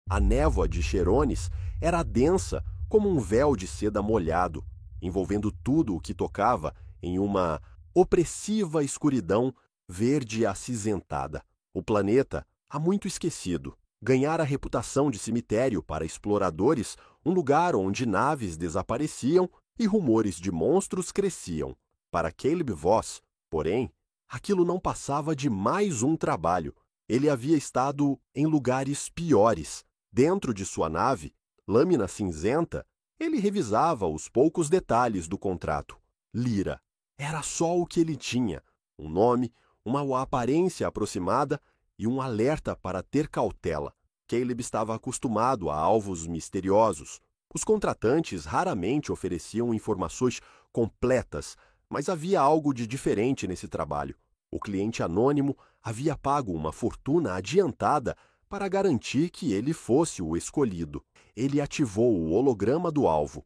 A névoa de Cherones era densa como um véu de seda molhado, envolvendo tudo o que tocava em uma opressiva escuridão verde acinzentada. O planeta, há muito esquecido, ganhara a reputação de cemitério para exploradores, um lugar onde naves desapareciam e rumores de monstros cresciam. Para Caleb Voss, porém, aquilo não passava de mais um trabalho. Ele havia estado em lugares piores. Dentro de sua nave, lâmina cinzenta, ele revisava os poucos detalhes do contrato. Lyra. Era só o que ele tinha: um nome, uma aparência aproximada e um alerta para ter cautela. Caleb estava acostumado a alvos misteriosos. Os contratantes raramente ofereciam informações completas, mas havia algo de diferente nesse trabalho. O cliente anônimo havia pago uma fortuna adiantada para garantir que ele fosse o escolhido. Ele ativou o holograma do alvo.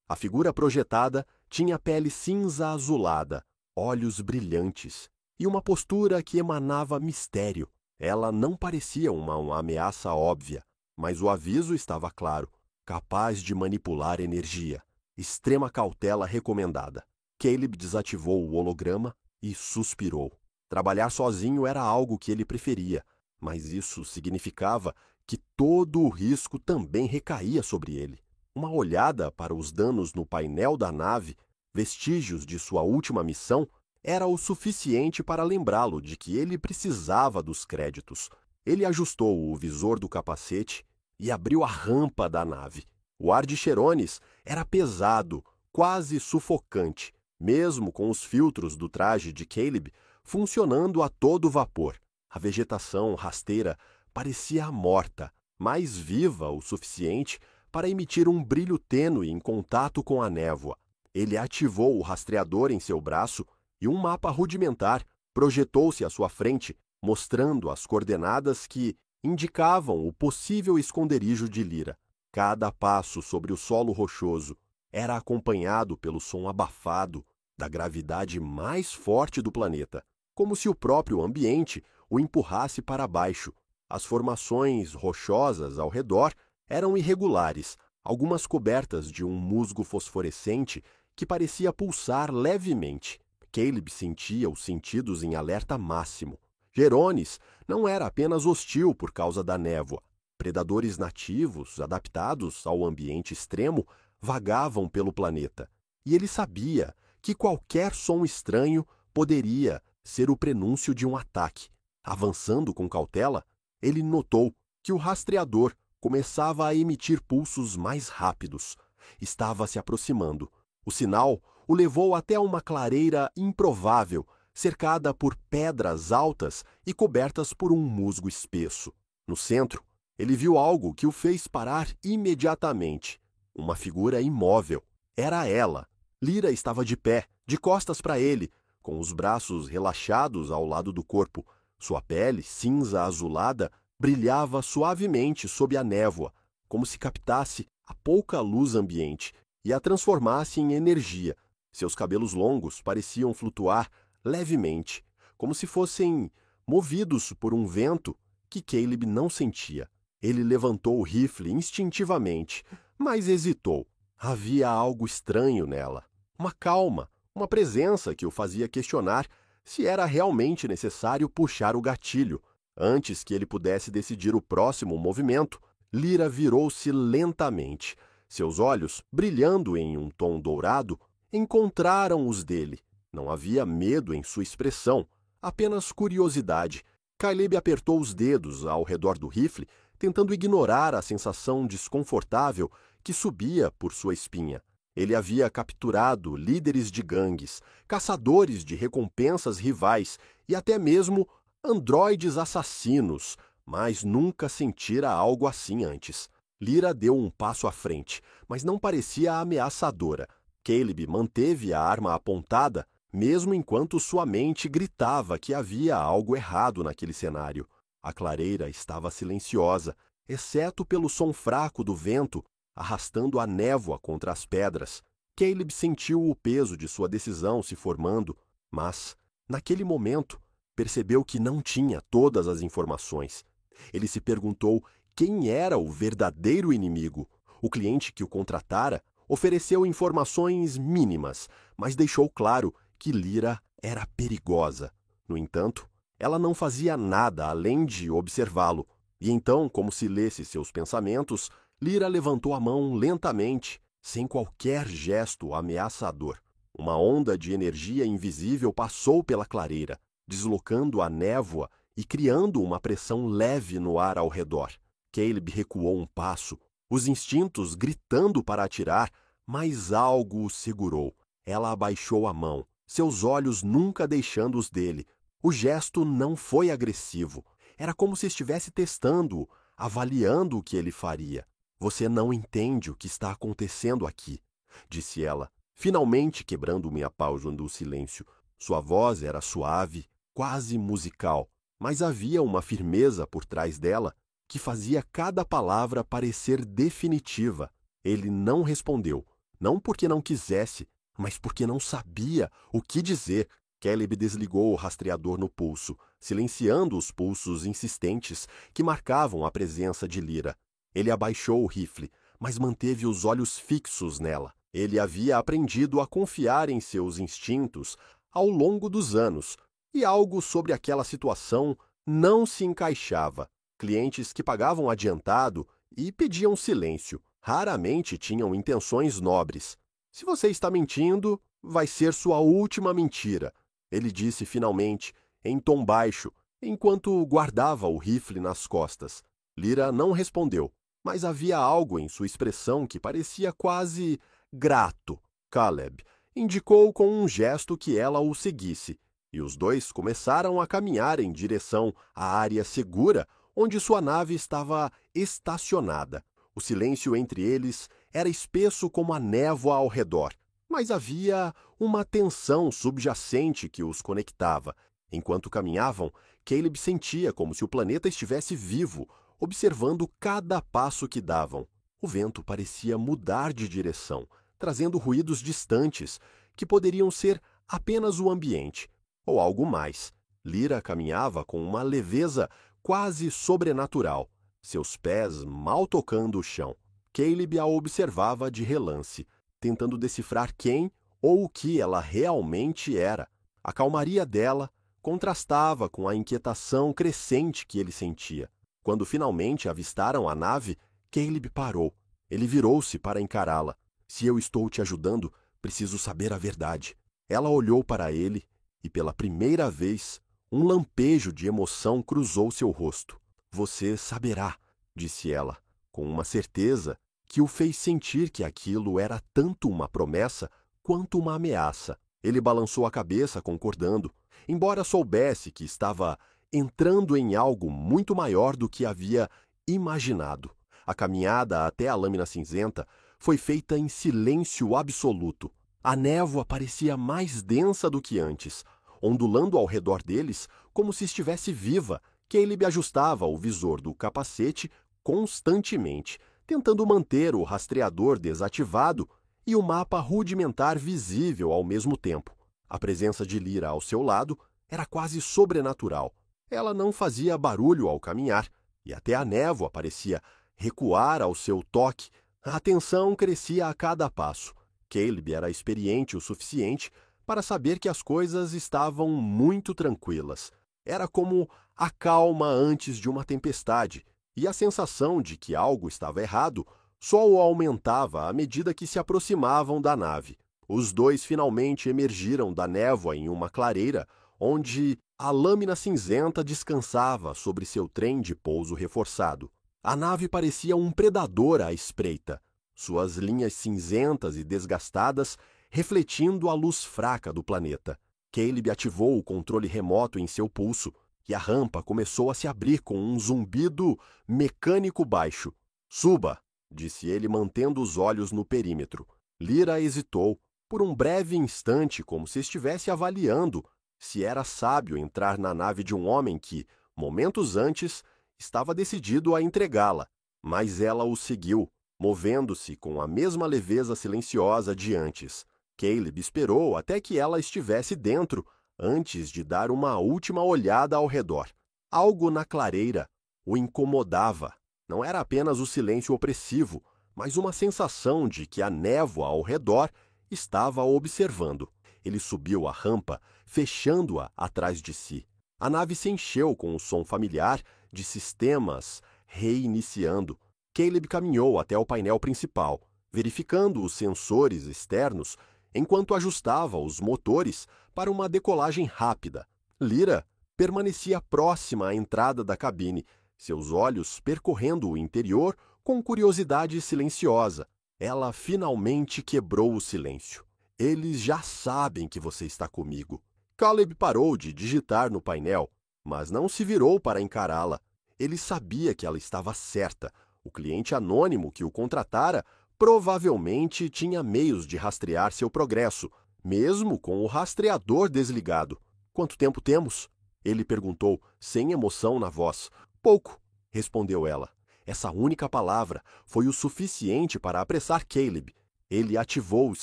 A figura projetada tinha pele cinza azulada, olhos brilhantes e uma postura que emanava mistério. Ela não parecia uma ameaça óbvia, mas o aviso estava claro: capaz de manipular energia. Extrema cautela recomendada. Caleb desativou o holograma e suspirou. Trabalhar sozinho era algo que ele preferia, mas isso significava que todo o risco também recaía sobre ele. Uma olhada para os danos no painel da nave, vestígios de sua última missão, era o suficiente para lembrá-lo de que ele precisava dos créditos. Ele ajustou o visor do capacete e abriu a rampa da nave. O ar de Cherones era pesado, quase sufocante, mesmo com os filtros do traje de Caleb funcionando a todo vapor. A vegetação rasteira parecia morta, mas viva o suficiente para emitir um brilho tênue em contato com a névoa. Ele ativou o rastreador em seu braço e um mapa rudimentar projetou-se à sua frente, mostrando as coordenadas que indicavam o possível esconderijo de Lyra. Cada passo sobre o solo rochoso era acompanhado pelo som abafado da gravidade mais forte do planeta, como se o próprio ambiente o empurrasse para baixo. As formações rochosas ao redor eram irregulares, algumas cobertas de um musgo fosforescente que parecia pulsar levemente. Caleb sentia os sentidos em alerta máximo. Cherones não era apenas hostil por causa da névoa. Predadores nativos, adaptados ao ambiente extremo, vagavam pelo planeta. E ele sabia que qualquer som estranho poderia ser o prenúncio de um ataque. Avançando com cautela, ele notou que o rastreador começava a emitir pulsos mais rápidos. Estava se aproximando. O sinal o levou até uma clareira improvável, cercada por pedras altas e cobertas por um musgo espesso. No centro, ele viu algo que o fez parar imediatamente. Uma figura imóvel. Era ela. Lyra estava de pé, de costas para ele, com os braços relaxados ao lado do corpo. Sua pele, cinza azulada, brilhava suavemente sob a névoa, como se captasse a pouca luz ambiente e a transformasse em energia. Seus cabelos longos pareciam flutuar levemente, como se fossem movidos por um vento que Caleb não sentia. Ele levantou o rifle instintivamente, mas hesitou. Havia algo estranho nela. Uma calma, uma presença que o fazia questionar se era realmente necessário puxar o gatilho. Antes que ele pudesse decidir o próximo movimento, Lyra virou-se lentamente. Seus olhos, brilhando em um tom dourado, encontraram os dele. Não havia medo em sua expressão, apenas curiosidade. Caleb apertou os dedos ao redor do rifle, tentando ignorar a sensação desconfortável que subia por sua espinha. Ele havia capturado líderes de gangues, caçadores de recompensas rivais e até mesmo androides assassinos, mas nunca sentira algo assim antes. Lyra deu um passo à frente, mas não parecia ameaçadora. Caleb manteve a arma apontada, mesmo enquanto sua mente gritava que havia algo errado naquele cenário. A clareira estava silenciosa, exceto pelo som fraco do vento arrastando a névoa contra as pedras. Caleb sentiu o peso de sua decisão se formando, mas, naquele momento, percebeu que não tinha todas as informações. Ele se perguntou quem era o verdadeiro inimigo. O cliente que o contratara ofereceu informações mínimas, mas deixou claro que Lyra era perigosa. No entanto, ela não fazia nada além de observá-lo. E então, como se lesse seus pensamentos, Lyra levantou a mão lentamente, sem qualquer gesto ameaçador. Uma onda de energia invisível passou pela clareira, deslocando a névoa e criando uma pressão leve no ar ao redor. Caleb recuou um passo, os instintos gritando para atirar, mas algo o segurou. Ela abaixou a mão, seus olhos nunca deixando os dele. O gesto não foi agressivo. Era como se estivesse testando-o, avaliando o que ele faria. Você não entende o que está acontecendo aqui, disse ela, finalmente quebrando minha pausa do silêncio. Sua voz era suave, quase musical, mas havia uma firmeza por trás dela que fazia cada palavra parecer definitiva. Ele não respondeu, não porque não quisesse, mas porque não sabia o que dizer. Caleb desligou o rastreador no pulso, silenciando os pulsos insistentes que marcavam a presença de Lyra. Ele abaixou o rifle, mas manteve os olhos fixos nela. Ele havia aprendido a confiar em seus instintos ao longo dos anos, e algo sobre aquela situação não se encaixava. Clientes que pagavam adiantado e pediam silêncio raramente tinham intenções nobres. Se você está mentindo, vai ser sua última mentira, ele disse finalmente, em tom baixo, enquanto guardava o rifle nas costas. Lyra não respondeu, mas havia algo em sua expressão que parecia quase grato. Caleb indicou com um gesto que ela o seguisse, e os dois começaram a caminhar em direção à área segura onde sua nave estava estacionada. O silêncio entre eles era espesso como a névoa ao redor, mas havia uma tensão subjacente que os conectava. Enquanto caminhavam, Caleb sentia como se o planeta estivesse vivo, observando cada passo que davam. O vento parecia mudar de direção, trazendo ruídos distantes, que poderiam ser apenas o ambiente, ou algo mais. Lyra caminhava com uma leveza quase sobrenatural, seus pés mal tocando o chão. Caleb a observava de relance, tentando decifrar quem ou o que ela realmente era. A calmaria dela contrastava com a inquietação crescente que ele sentia. Quando finalmente avistaram a nave, Caleb parou. Ele virou-se para encará-la. Se eu estou te ajudando, preciso saber a verdade. Ela olhou para ele e, pela primeira vez, um lampejo de emoção cruzou seu rosto. Você saberá, disse ela, com uma certeza que o fez sentir que aquilo era tanto uma promessa quanto uma ameaça. Ele balançou a cabeça concordando, embora soubesse que estava entrando em algo muito maior do que havia imaginado. A caminhada até a lâmina cinzenta foi feita em silêncio absoluto. A névoa parecia mais densa do que antes, ondulando ao redor deles como se estivesse viva. Caleb ajustava o visor do capacete constantemente, tentando manter o rastreador desativado e o mapa rudimentar visível ao mesmo tempo. A presença de Lyra ao seu lado era quase sobrenatural. Ela não fazia barulho ao caminhar, e até a névoa parecia recuar ao seu toque. A tensão crescia a cada passo. Caleb era experiente o suficiente para saber que as coisas estavam muito tranquilas. Era como a calma antes de uma tempestade, e a sensação de que algo estava errado só o aumentava à medida que se aproximavam da nave. Os dois finalmente emergiram da névoa em uma clareira, onde a lâmina cinzenta descansava sobre seu trem de pouso reforçado. A nave parecia um predador à espreita, suas linhas cinzentas e desgastadas refletindo a luz fraca do planeta. Caleb ativou o controle remoto em seu pulso, e a rampa começou a se abrir com um zumbido mecânico baixo. Suba, disse ele, mantendo os olhos no perímetro. Lyra hesitou, por um breve instante, como se estivesse avaliando se era sábio entrar na nave de um homem que, momentos antes, estava decidido a entregá-la. Mas ela o seguiu, movendo-se com a mesma leveza silenciosa de antes. Caleb esperou até que ela estivesse dentro, antes de dar uma última olhada ao redor. Algo na clareira o incomodava. Não era apenas o silêncio opressivo, mas uma sensação de que a névoa ao redor estava observando. Ele subiu a rampa, fechando-a atrás de si. A nave se encheu com o som familiar de sistemas reiniciando. Caleb caminhou até o painel principal, verificando os sensores externos enquanto ajustava os motores para uma decolagem rápida. Lyra permanecia próxima à entrada da cabine, seus olhos percorrendo o interior com curiosidade silenciosa. Ela finalmente quebrou o silêncio. Eles já sabem que você está comigo. Caleb parou de digitar no painel, mas não se virou para encará-la. Ele sabia que ela estava certa. O cliente anônimo que o contratara provavelmente tinha meios de rastrear seu progresso, mesmo com o rastreador desligado. Quanto tempo temos? Ele perguntou, sem emoção na voz. Pouco, respondeu ela. Essa única palavra foi o suficiente para apressar Caleb. Ele ativou os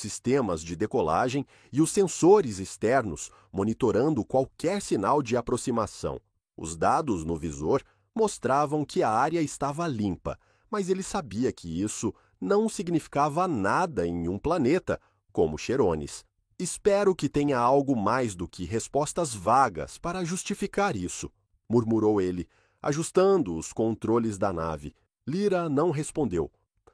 sistemas de decolagem e os sensores externos, monitorando qualquer sinal de aproximação. Os dados no visor mostravam que a área estava limpa, mas ele sabia que isso não significava nada em um planeta como Cherones. Espero que tenha algo mais do que respostas vagas para justificar isso, murmurou ele, ajustando os controles da nave. Lyra não respondeu.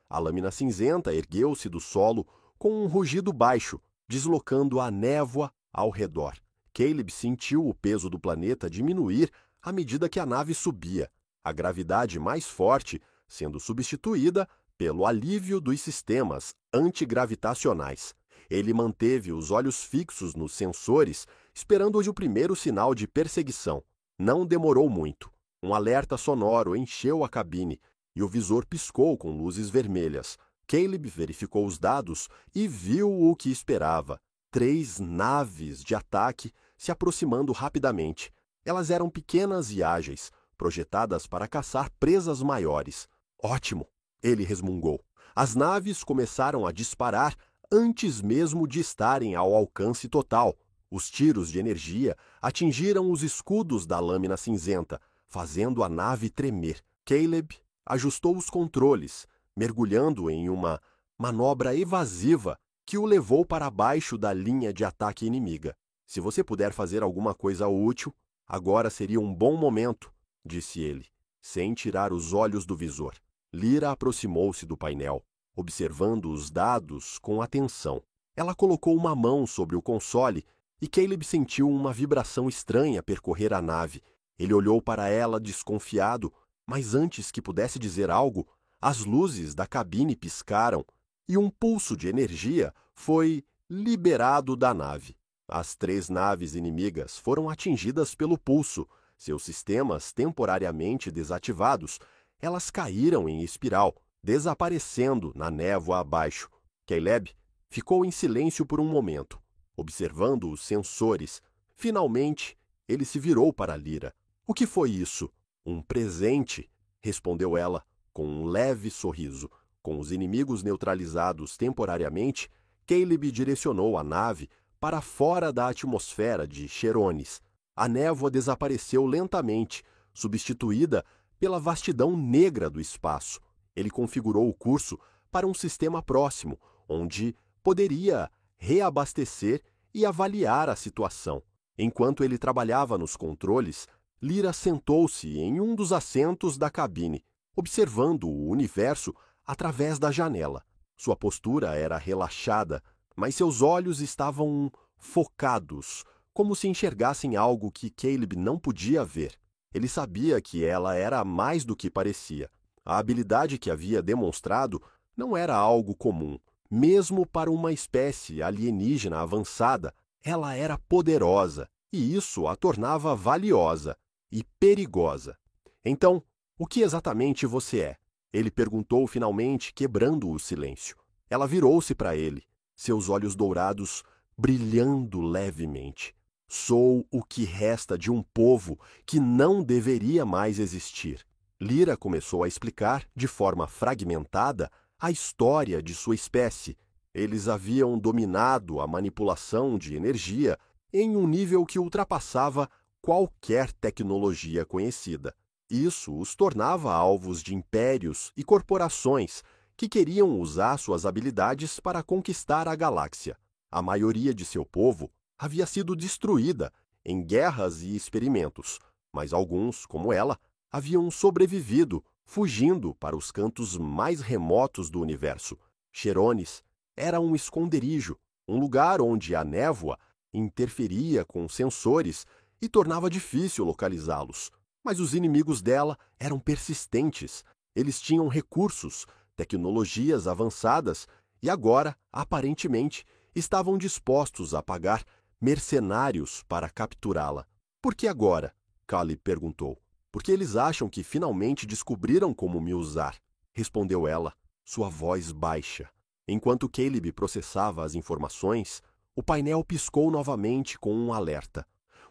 A lâmina cinzenta ergueu-se do solo com um rugido baixo, deslocando a névoa ao redor. Caleb sentiu o peso do planeta diminuir à medida que a nave subia, a gravidade mais forte sendo substituída pelo alívio dos sistemas antigravitacionais. Ele manteve os olhos fixos nos sensores, esperando o primeiro sinal de perseguição. Não demorou muito. Um alerta sonoro encheu a cabine e o visor piscou com luzes vermelhas. Caleb verificou os dados e viu o que esperava. 3 naves de ataque se aproximando rapidamente. Elas eram pequenas e ágeis, projetadas para caçar presas maiores. Ótimo, ele resmungou. As naves começaram a disparar antes mesmo de estarem ao alcance total. Os tiros de energia atingiram os escudos da lâmina cinzenta, fazendo a nave tremer. Caleb ajustou os controles, mergulhando em uma manobra evasiva que o levou para baixo da linha de ataque inimiga. Se você puder fazer alguma coisa útil, agora seria um bom momento, disse ele, sem tirar os olhos do visor. Lyra aproximou-se do painel, observando os dados com atenção. Ela colocou uma mão sobre o console e Caleb sentiu uma vibração estranha percorrer a nave. Ele olhou para ela desconfiado, mas antes que pudesse dizer algo, as luzes da cabine piscaram e um pulso de energia foi liberado da nave. As 3 naves inimigas foram atingidas pelo pulso, seus sistemas temporariamente desativados. Elas caíram em espiral, desaparecendo na névoa abaixo. Caleb ficou em silêncio por um momento, observando os sensores. Finalmente, ele se virou para Lyra. O que foi isso? Um presente, respondeu ela, com um leve sorriso. Com os inimigos neutralizados temporariamente, Caleb direcionou a nave para fora da atmosfera de Cherones. A névoa desapareceu lentamente, substituída pela vastidão negra do espaço. Ele configurou o curso para um sistema próximo, onde poderia reabastecer e avaliar a situação. Enquanto ele trabalhava nos controles, Lyra sentou-se em um dos assentos da cabine, observando o universo através da janela. Sua postura era relaxada, mas seus olhos estavam focados, como se enxergassem algo que Caleb não podia ver. Ele sabia que ela era mais do que parecia. A habilidade que havia demonstrado não era algo comum. Mesmo para uma espécie alienígena avançada, ela era poderosa, e isso a tornava valiosa e perigosa. Então, o que exatamente você é? Ele perguntou finalmente, quebrando o silêncio. Ela virou-se para ele, seus olhos dourados brilhando levemente. Sou o que resta de um povo que não deveria mais existir. Lyra começou a explicar, de forma fragmentada, a história de sua espécie. Eles haviam dominado a manipulação de energia em um nível que ultrapassava qualquer tecnologia conhecida. Isso os tornava alvos de impérios e corporações que queriam usar suas habilidades para conquistar a galáxia. A maioria de seu povo havia sido destruída em guerras e experimentos, mas alguns, como ela, haviam sobrevivido, fugindo para os cantos mais remotos do universo. Cherones era um esconderijo, um lugar onde a névoa interferia com sensores e tornava difícil localizá-los. Mas os inimigos dela eram persistentes. Eles tinham recursos, tecnologias avançadas e agora, aparentemente, estavam dispostos a pagar mercenários para capturá-la. Por que agora? Caleb perguntou. Porque eles acham que finalmente descobriram como me usar, respondeu ela, sua voz baixa. Enquanto Caleb processava as informações, o painel piscou novamente com um alerta.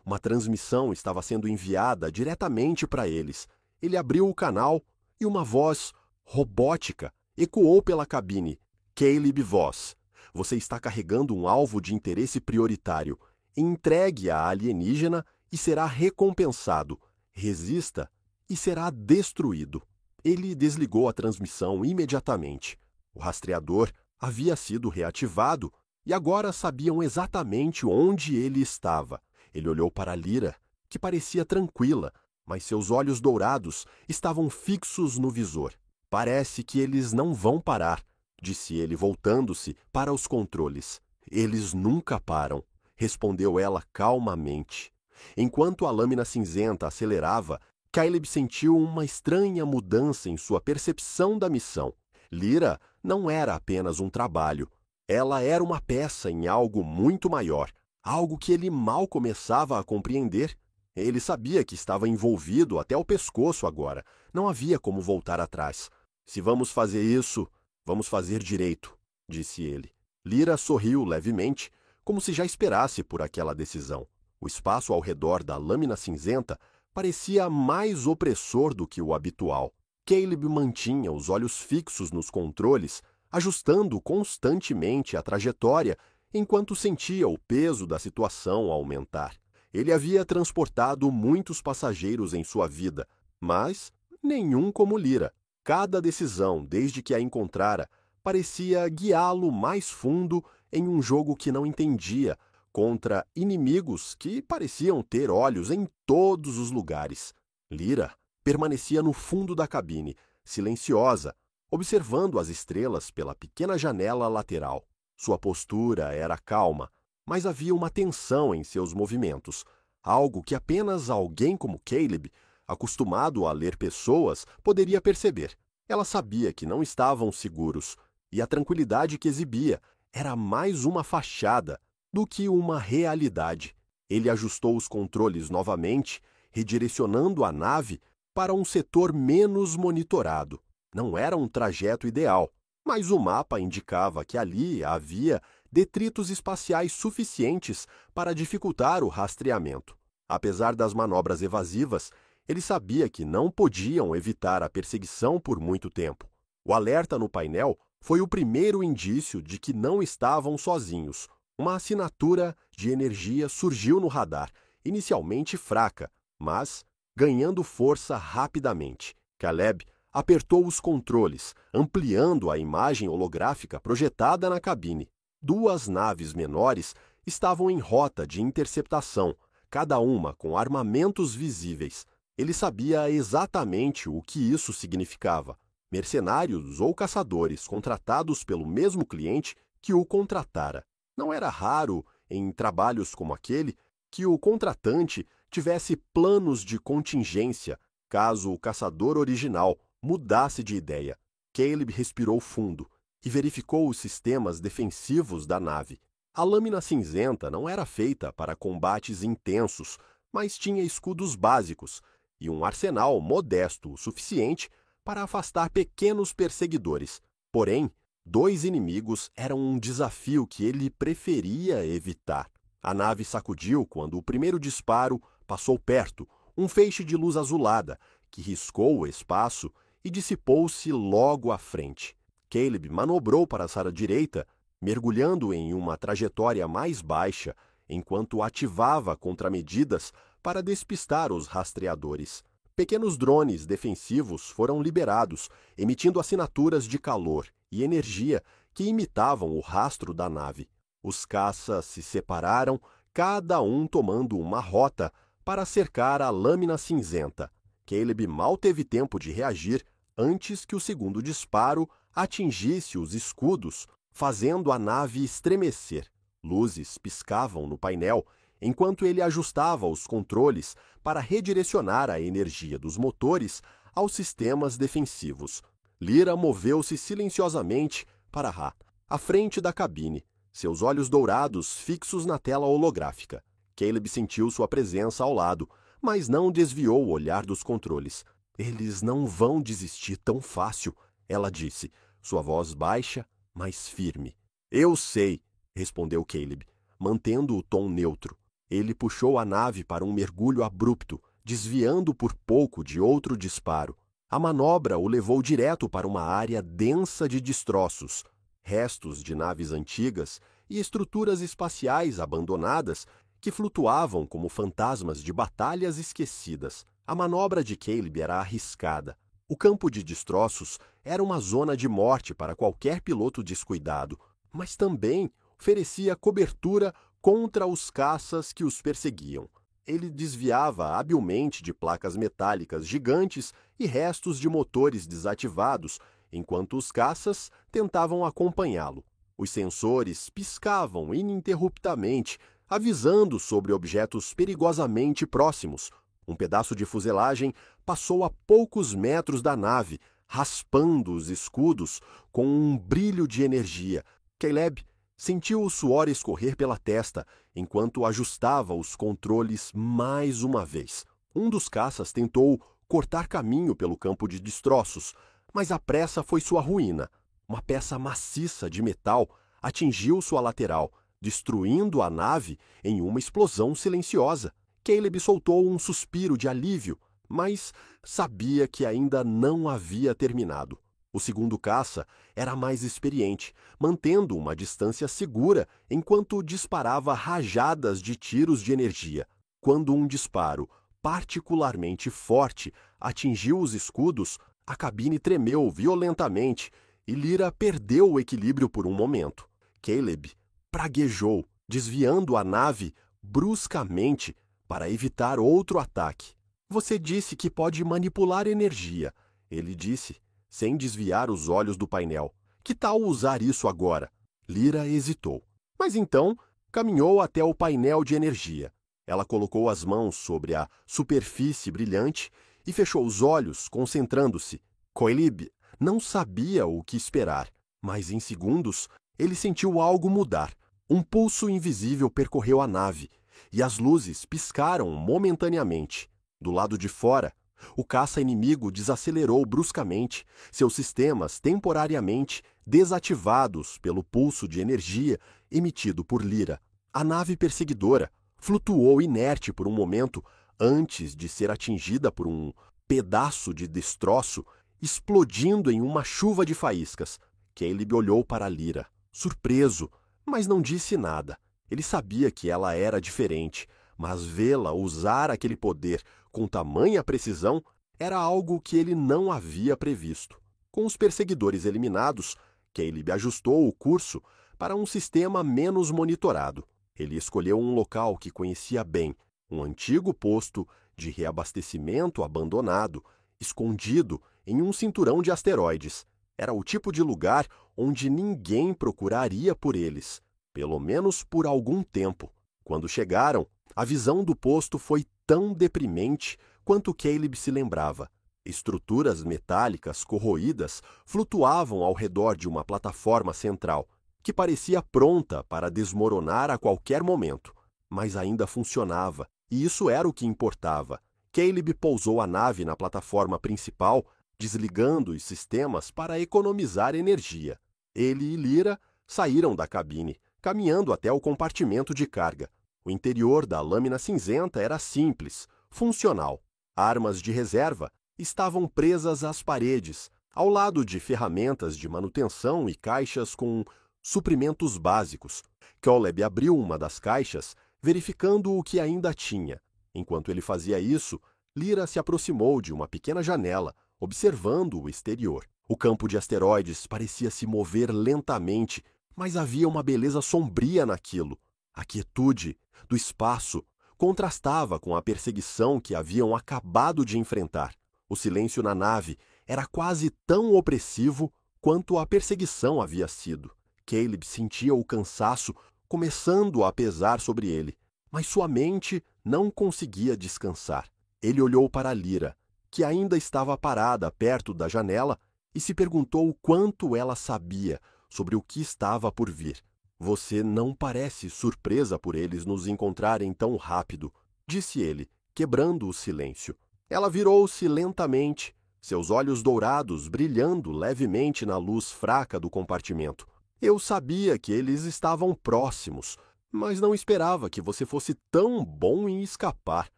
Uma transmissão estava sendo enviada diretamente para eles. Ele abriu o canal e uma voz robótica ecoou pela cabine. Caleb Voss, você está carregando um alvo de interesse prioritário. Entregue a alienígena e será recompensado. Resista e será destruído. Ele desligou a transmissão imediatamente. O rastreador havia sido reativado e agora sabiam exatamente onde ele estava. Ele olhou para Lyra, que parecia tranquila, mas seus olhos dourados estavam fixos no visor. Parece que eles não vão parar, disse ele, voltando-se para os controles. Eles nunca param, respondeu ela calmamente. Enquanto a lâmina cinzenta acelerava, Caleb sentiu uma estranha mudança em sua percepção da missão. Lyra não era apenas um trabalho. Ela era uma peça em algo muito maior, algo que ele mal começava a compreender. Ele sabia que estava envolvido até o pescoço agora. Não havia como voltar atrás. Se vamos fazer isso, vamos fazer direito, disse ele. Lyra sorriu levemente, como se já esperasse por aquela decisão. O espaço ao redor da lâmina cinzenta parecia mais opressor do que o habitual. Caleb mantinha os olhos fixos nos controles, ajustando constantemente a trajetória enquanto sentia o peso da situação aumentar. Ele havia transportado muitos passageiros em sua vida, mas nenhum como Lyra. Cada decisão, desde que a encontrara, parecia guiá-lo mais fundo em um jogo que não entendia, contra inimigos que pareciam ter olhos em todos os lugares. Lyra permanecia no fundo da cabine, silenciosa, observando as estrelas pela pequena janela lateral. Sua postura era calma, mas havia uma tensão em seus movimentos, algo que apenas alguém como Caleb, acostumado a ler pessoas, poderia perceber. Ela sabia que não estavam seguros, e a tranquilidade que exibia era mais uma fachada do que uma realidade. Ele ajustou os controles novamente, redirecionando a nave para um setor menos monitorado. Não era um trajeto ideal, mas o mapa indicava que ali havia detritos espaciais suficientes para dificultar o rastreamento. Apesar das manobras evasivas, ele sabia que não podiam evitar a perseguição por muito tempo. O alerta no painel foi o primeiro indício de que não estavam sozinhos. Uma assinatura de energia surgiu no radar, inicialmente fraca, mas ganhando força rapidamente. Caleb apertou os controles, ampliando a imagem holográfica projetada na cabine. Duas naves menores estavam em rota de interceptação, cada uma com armamentos visíveis. Ele sabia exatamente o que isso significava. Mercenários ou caçadores contratados pelo mesmo cliente que o contratara. Não era raro, em trabalhos como aquele, que o contratante tivesse planos de contingência caso o caçador original mudasse de ideia. Caleb respirou fundo e verificou os sistemas defensivos da nave. A lâmina cinzenta não era feita para combates intensos, mas tinha escudos básicos e um arsenal modesto o suficiente para afastar pequenos perseguidores. Porém, dois inimigos eram um desafio que ele preferia evitar. A nave sacudiu quando o primeiro disparo passou perto, um feixe de luz azulada, que riscou o espaço e dissipou-se logo à frente. Caleb manobrou para a direita, mergulhando em uma trajetória mais baixa, enquanto ativava contramedidas para despistar os rastreadores. Pequenos drones defensivos foram liberados, emitindo assinaturas de calor e energia que imitavam o rastro da nave. Os caças se separaram, cada um tomando uma rota para cercar a lâmina cinzenta. Caleb mal teve tempo de reagir antes que o segundo disparo atingisse os escudos, fazendo a nave estremecer. Luzes piscavam no painel enquanto ele ajustava os controles para redirecionar a energia dos motores aos sistemas defensivos. Lyra moveu-se silenciosamente para à frente da cabine, seus olhos dourados fixos na tela holográfica. Caleb sentiu sua presença ao lado, mas não desviou o olhar dos controles. Eles não vão desistir tão fácil, ela disse, sua voz baixa, mas firme. Eu sei, respondeu Caleb, mantendo o tom neutro. Ele puxou a nave para um mergulho abrupto, desviando por pouco de outro disparo. A manobra o levou direto para uma área densa de destroços, restos de naves antigas e estruturas espaciais abandonadas que flutuavam como fantasmas de batalhas esquecidas. A manobra de Caleb era arriscada. O campo de destroços era uma zona de morte para qualquer piloto descuidado, mas também oferecia cobertura contra os caças que os perseguiam. Ele desviava habilmente de placas metálicas gigantes e restos de motores desativados, enquanto os caças tentavam acompanhá-lo. Os sensores piscavam ininterruptamente, avisando sobre objetos perigosamente próximos. Um pedaço de fuselagem passou a poucos metros da nave, raspando os escudos com um brilho de energia. Caleb sentiu o suor escorrer pela testa enquanto ajustava os controles mais uma vez. Um dos caças tentou cortar caminho pelo campo de destroços, mas a pressa foi sua ruína. Uma peça maciça de metal atingiu sua lateral, destruindo a nave em uma explosão silenciosa. Caleb soltou um suspiro de alívio, mas sabia que ainda não havia terminado. O segundo caça era mais experiente, mantendo uma distância segura enquanto disparava rajadas de tiros de energia. Quando um disparo particularmente forte atingiu os escudos, a cabine tremeu violentamente e Lyra perdeu o equilíbrio por um momento. Caleb praguejou, desviando a nave bruscamente para evitar outro ataque. Você disse que pode manipular energia, ele disse, sem desviar os olhos do painel. Que tal usar isso agora? Lyra hesitou. Mas então, caminhou até o painel de energia. Ela colocou as mãos sobre a superfície brilhante e fechou os olhos, concentrando-se. Caleb não sabia o que esperar, mas em segundos ele sentiu algo mudar. Um pulso invisível percorreu a nave e as luzes piscaram momentaneamente. Do lado de fora, o caça inimigo desacelerou bruscamente, seus sistemas temporariamente desativados pelo pulso de energia emitido por Lyra. A nave perseguidora flutuou inerte por um momento antes de ser atingida por um pedaço de destroço, explodindo em uma chuva de faíscas. Caleb olhou para Lyra, surpreso, mas não disse nada. Ele sabia que ela era diferente, mas vê-la usar aquele poder com tamanha precisão era algo que ele não havia previsto. Com os perseguidores eliminados, Caleb ajustou o curso para um sistema menos monitorado. Ele escolheu um local que conhecia bem, um antigo posto de reabastecimento abandonado, escondido em um cinturão de asteroides. Era o tipo de lugar onde ninguém procuraria por eles, pelo menos por algum tempo. Quando chegaram, a visão do posto foi tão deprimente quanto Caleb se lembrava. Estruturas metálicas corroídas flutuavam ao redor de uma plataforma central, que parecia pronta para desmoronar a qualquer momento. Mas ainda funcionava, e isso era o que importava. Caleb pousou a nave na plataforma principal, desligando os sistemas para economizar energia. Ele e Lyra saíram da cabine, caminhando até o compartimento de carga. O interior da lâmina cinzenta era simples, funcional. Armas de reserva estavam presas às paredes, ao lado de ferramentas de manutenção e caixas com suprimentos básicos. Caleb abriu uma das caixas, verificando o que ainda tinha. Enquanto ele fazia isso, Lyra se aproximou de uma pequena janela, observando o exterior. O campo de asteroides parecia se mover lentamente, mas havia uma beleza sombria naquilo. A quietude do espaço contrastava com a perseguição que haviam acabado de enfrentar. O silêncio na nave era quase tão opressivo quanto a perseguição havia sido. Caleb sentia o cansaço começando a pesar sobre ele, mas sua mente não conseguia descansar. Ele olhou para Lyra, que ainda estava parada perto da janela, e se perguntou o quanto ela sabia sobre o que estava por vir. Você não parece surpresa por eles nos encontrarem tão rápido, disse ele, quebrando o silêncio. Ela virou-se lentamente, seus olhos dourados brilhando levemente na luz fraca do compartimento. Eu sabia que eles estavam próximos, mas não esperava que você fosse tão bom em escapar.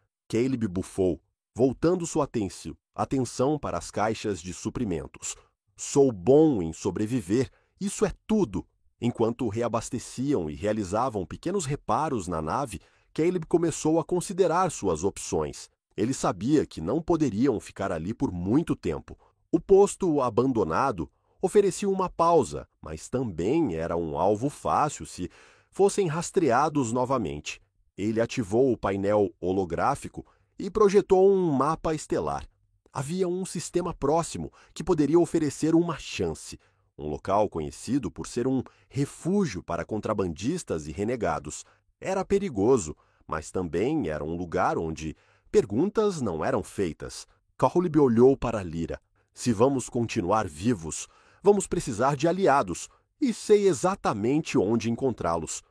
Caleb bufou, voltando sua atenção para as caixas de suprimentos. Sou bom em sobreviver, isso é tudo. Enquanto reabasteciam e realizavam pequenos reparos na nave, Caleb começou a considerar suas opções. Ele sabia que não poderiam ficar ali por muito tempo. O posto abandonado oferecia uma pausa, mas também era um alvo fácil se fossem rastreados novamente. Ele ativou o painel holográfico e projetou um mapa estelar. Havia um sistema próximo que poderia oferecer uma chance. Um local conhecido por ser um refúgio para contrabandistas e renegados. Era perigoso, mas também era um lugar onde perguntas não eram feitas. Caleb olhou para Lyra. Se vamos continuar vivos, vamos precisar de aliados, e sei exatamente onde encontrá-los.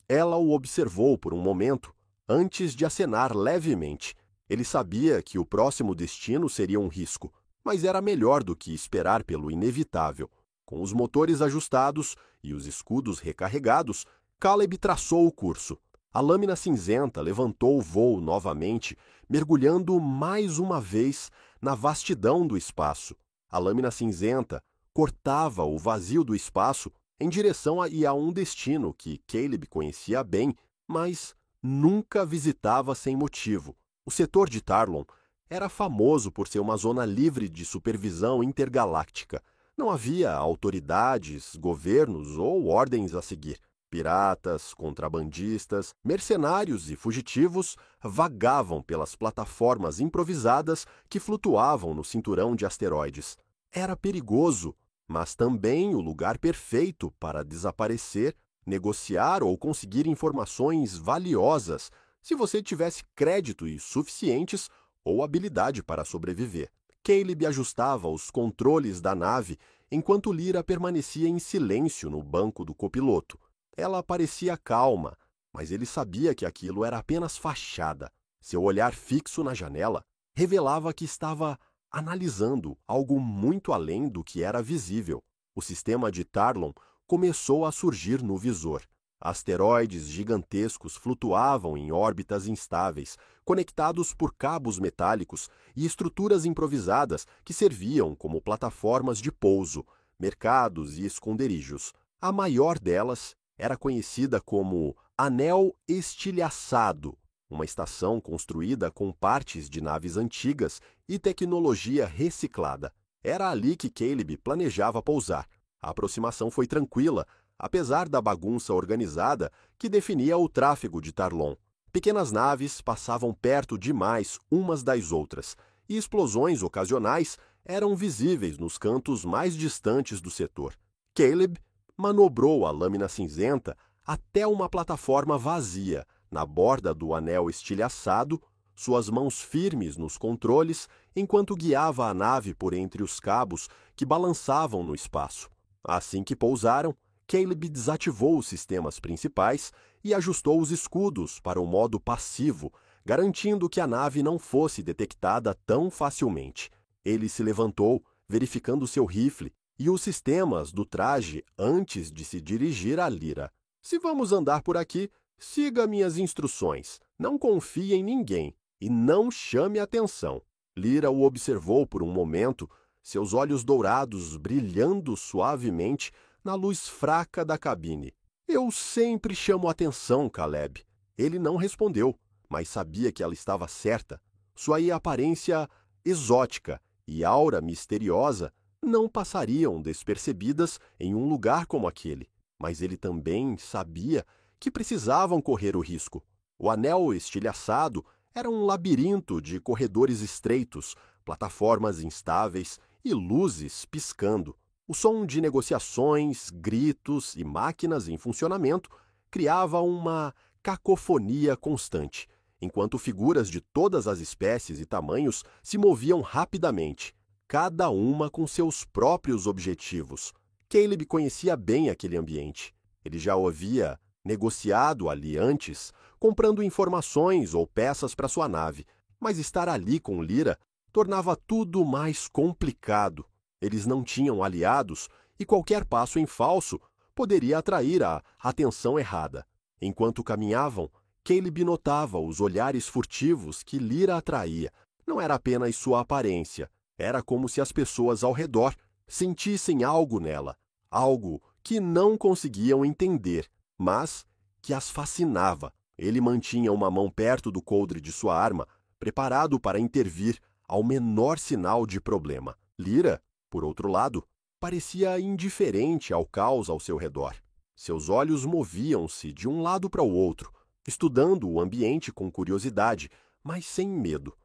Ela o observou por um momento, antes de acenar levemente. Ele sabia que o próximo destino seria um risco, mas era melhor do que esperar pelo inevitável. Com os motores ajustados e os escudos recarregados, Caleb traçou o curso. A lâmina cinzenta levantou o voo novamente, mergulhando mais uma vez na vastidão do espaço. A lâmina cinzenta cortava o vazio do espaço em direção a um destino que Caleb conhecia bem, mas nunca visitava sem motivo. O setor de Tarlon era famoso por ser uma zona livre de supervisão intergaláctica. Não havia autoridades, governos ou ordens a seguir. Piratas, contrabandistas, mercenários e fugitivos vagavam pelas plataformas improvisadas que flutuavam no cinturão de asteroides. Era perigoso, mas também o lugar perfeito para desaparecer, negociar ou conseguir informações valiosas se você tivesse créditos suficientes ou habilidade para sobreviver. Caleb ajustava os controles da nave enquanto Lyra permanecia em silêncio no banco do copiloto. Ela parecia calma, mas ele sabia que aquilo era apenas fachada. Seu olhar fixo na janela revelava que estava analisando algo muito além do que era visível. O sistema de Tarlon começou a surgir no visor. Asteroides gigantescos flutuavam em órbitas instáveis, conectados por cabos metálicos e estruturas improvisadas que serviam como plataformas de pouso, mercados e esconderijos. A maior delas era conhecida como Anel Estilhaçado, uma estação construída com partes de naves antigas e tecnologia reciclada. Era ali que Caleb planejava pousar. A aproximação foi tranquila, apesar da bagunça organizada que definia o tráfego de Tarlon. Pequenas naves passavam perto demais umas das outras, e explosões ocasionais eram visíveis nos cantos mais distantes do setor. Caleb manobrou a lâmina cinzenta até uma plataforma vazia, na borda do anel estilhaçado, suas mãos firmes nos controles, enquanto guiava a nave por entre os cabos que balançavam no espaço. Assim que pousaram, Caleb desativou os sistemas principais e ajustou os escudos para o modo passivo, garantindo que a nave não fosse detectada tão facilmente. Ele se levantou, verificando seu rifle e os sistemas do traje antes de se dirigir a Lyra. Se vamos andar por aqui, siga minhas instruções. Não confie em ninguém e não chame atenção. Lyra o observou por um momento, seus olhos dourados brilhando suavemente na luz fraca da cabine. Eu sempre chamo atenção, Caleb. Ele não respondeu, mas sabia que ela estava certa. Sua aparência exótica e aura misteriosa não passariam despercebidas em um lugar como aquele, mas ele também sabia que precisavam correr o risco. O anel estilhaçado era um labirinto de corredores estreitos, plataformas instáveis e luzes piscando. O som de negociações, gritos e máquinas em funcionamento criava uma cacofonia constante, enquanto figuras de todas as espécies e tamanhos se moviam rapidamente, cada uma com seus próprios objetivos. Caleb conhecia bem aquele ambiente. Ele já o havia negociado ali antes, comprando informações ou peças para sua nave, mas estar ali com Lyra tornava tudo mais complicado. Eles não tinham aliados e qualquer passo em falso poderia atrair a atenção errada. Enquanto caminhavam, Caleb notava os olhares furtivos que Lyra atraía. Não era apenas sua aparência, era como se as pessoas ao redor sentissem algo nela, algo que não conseguiam entender, mas que as fascinava. Ele mantinha uma mão perto do coldre de sua arma, preparado para intervir ao menor sinal de problema. Lyra, por outro lado, parecia indiferente ao caos ao seu redor. Seus olhos moviam-se de um lado para o outro, estudando o ambiente com curiosidade, mas sem medo.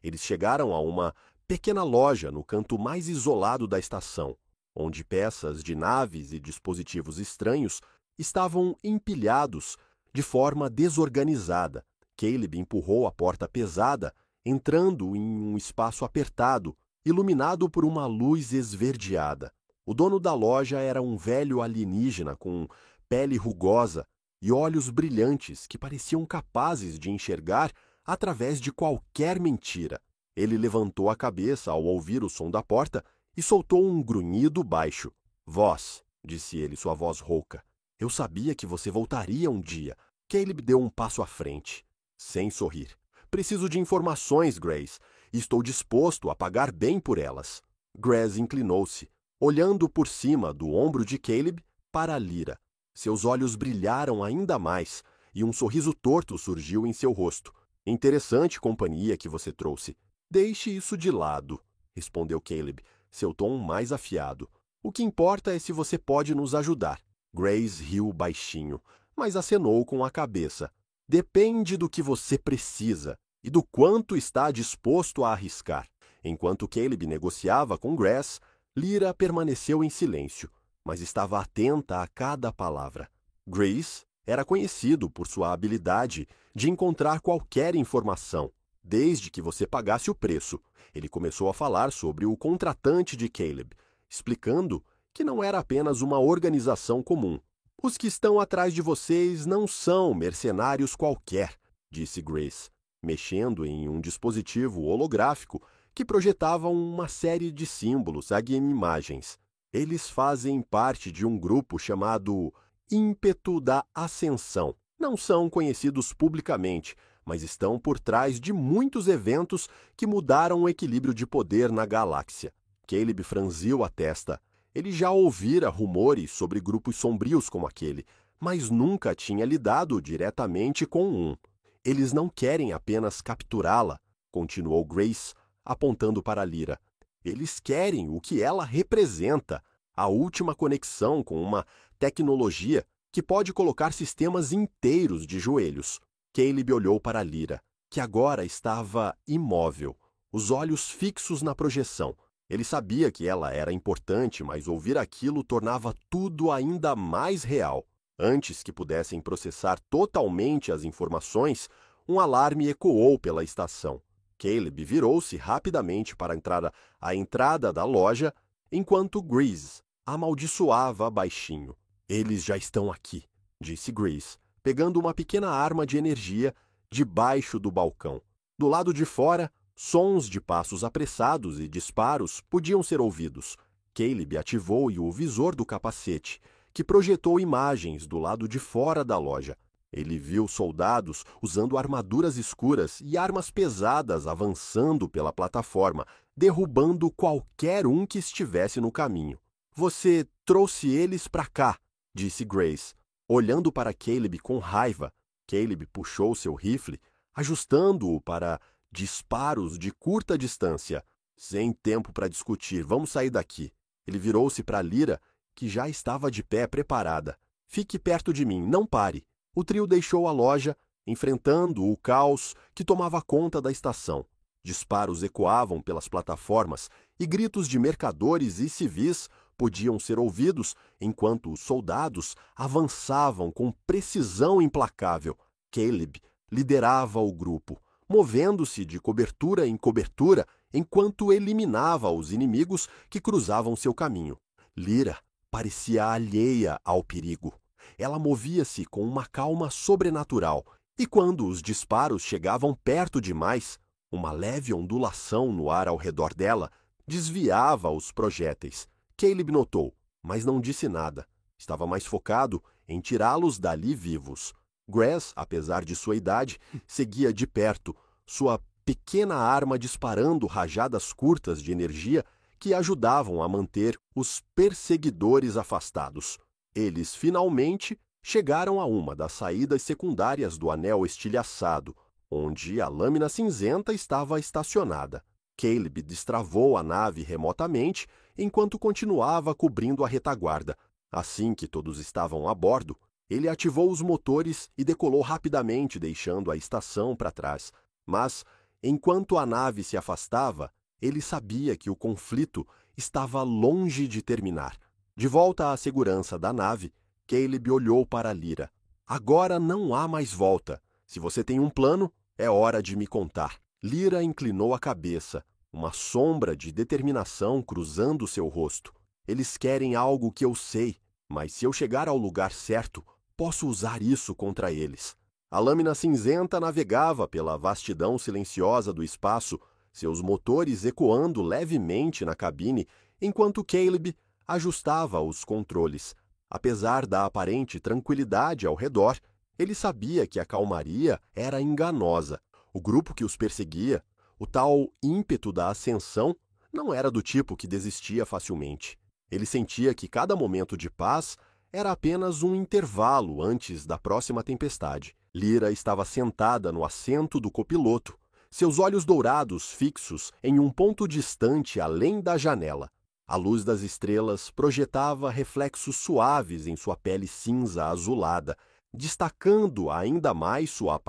Eles chegaram a uma pequena loja no canto mais isolado da estação, onde peças de naves e dispositivos estranhos estavam empilhados de forma desorganizada. Caleb empurrou a porta pesada, entrando em um espaço apertado, iluminado por uma luz esverdeada. O dono da loja era um velho alienígena com pele rugosa e olhos brilhantes que pareciam capazes de enxergar através de qualquer mentira. Ele levantou a cabeça ao ouvir o som da porta e soltou um grunhido baixo. "Vós", disse ele, sua voz rouca. "Eu sabia que você voltaria um dia." Caleb deu um passo à frente, sem sorrir. "Preciso de informações, Grace, e estou disposto a pagar bem por elas." Grace inclinou-se, olhando por cima do ombro de Caleb para Lyra. Seus olhos brilharam ainda mais e um sorriso torto surgiu em seu rosto. "Interessante companhia que você trouxe." "Deixe isso de lado", respondeu Caleb, seu tom mais afiado. "O que importa é se você pode nos ajudar." Grace riu baixinho, mas acenou com a cabeça. "Depende do que você precisa e do quanto está disposto a arriscar." Enquanto Caleb negociava com Grace, Lyra permaneceu em silêncio, mas estava atenta a cada palavra. Grace era conhecido por sua habilidade de encontrar qualquer informação, desde que você pagasse o preço. Ele começou a falar sobre o contratante de Caleb, explicando que não era apenas uma organização comum. "Os que estão atrás de vocês não são mercenários qualquer", disse Grace, mexendo em um dispositivo holográfico que projetava uma série de símbolos e imagens. "Eles fazem parte de um grupo chamado Ímpeto da Ascensão. Não são conhecidos publicamente, mas estão por trás de muitos eventos que mudaram o equilíbrio de poder na galáxia." Caleb franziu a testa. Ele já ouvira rumores sobre grupos sombrios como aquele, mas nunca tinha lidado diretamente com um. "Eles não querem apenas capturá-la", continuou Grace, apontando para Lyra. "Eles querem o que ela representa, a última conexão com uma tecnologia que pode colocar sistemas inteiros de joelhos." Caleb olhou para Lyra, que agora estava imóvel, os olhos fixos na projeção. Ele sabia que ela era importante, mas ouvir aquilo tornava tudo ainda mais real. Antes que pudessem processar totalmente as informações, um alarme ecoou pela estação. Caleb virou-se rapidamente para a entrada da loja, enquanto Grace amaldiçoava baixinho. "Eles já estão aqui", disse Grace, pegando uma pequena arma de energia debaixo do balcão. Do lado de fora, sons de passos apressados e disparos podiam ser ouvidos. Caleb ativou o visor do capacete, que projetou imagens do lado de fora da loja. Ele viu soldados usando armaduras escuras e armas pesadas avançando pela plataforma, derrubando qualquer um que estivesse no caminho. "Você trouxe eles para cá", disse Grace, olhando para Caleb com raiva. Caleb puxou seu rifle, ajustando-o para Disparos de curta distância. Sem tempo para discutir, vamos sair daqui. Ele virou-se para Lyra, que já estava de pé preparada. Fique perto de mim, não pare. O trio deixou a loja, enfrentando o caos que tomava conta da estação. Disparos ecoavam pelas plataformas e gritos de mercadores e civis podiam ser ouvidos enquanto os soldados avançavam com precisão implacável. Caleb liderava o grupo, movendo-se de cobertura em cobertura enquanto eliminava os inimigos que cruzavam seu caminho. Lyra parecia alheia ao perigo. Ela movia-se com uma calma sobrenatural, e quando os disparos chegavam perto demais, uma leve ondulação no ar ao redor dela desviava os projéteis. Caleb notou, mas não disse nada. Estava mais focado em tirá-los dali vivos. Grass, apesar de sua idade, seguia de perto, sua pequena arma disparando rajadas curtas de energia que ajudavam a manter os perseguidores afastados. Eles, finalmente, chegaram a uma das saídas secundárias do anel estilhaçado, onde a lâmina cinzenta estava estacionada. Caleb destravou a nave remotamente enquanto continuava cobrindo a retaguarda. Assim que todos estavam a bordo, ele ativou os motores e decolou rapidamente, deixando a estação para trás. Mas, enquanto a nave se afastava, ele sabia que o conflito estava longe de terminar. De volta à segurança da nave, Caleb olhou para Lyra. Agora não há mais volta. Se você tem um plano, é hora de me contar. Lyra inclinou a cabeça, uma sombra de determinação cruzando seu rosto. Eles querem algo que eu sei, mas se eu chegar ao lugar certo, posso usar isso contra eles. A lâmina cinzenta navegava pela vastidão silenciosa do espaço, seus motores ecoando levemente na cabine, enquanto Caleb ajustava os controles. Apesar da aparente tranquilidade ao redor, ele sabia que a calmaria era enganosa. O grupo que os perseguia, o tal ímpeto da ascensão, não era do tipo que desistia facilmente. Ele sentia que cada momento de paz era apenas um intervalo antes da próxima tempestade. Lyra estava sentada no assento do copiloto, seus olhos dourados fixos em um ponto distante além da janela. A luz das estrelas projetava reflexos suaves em sua pele cinza azulada, destacando ainda mais sua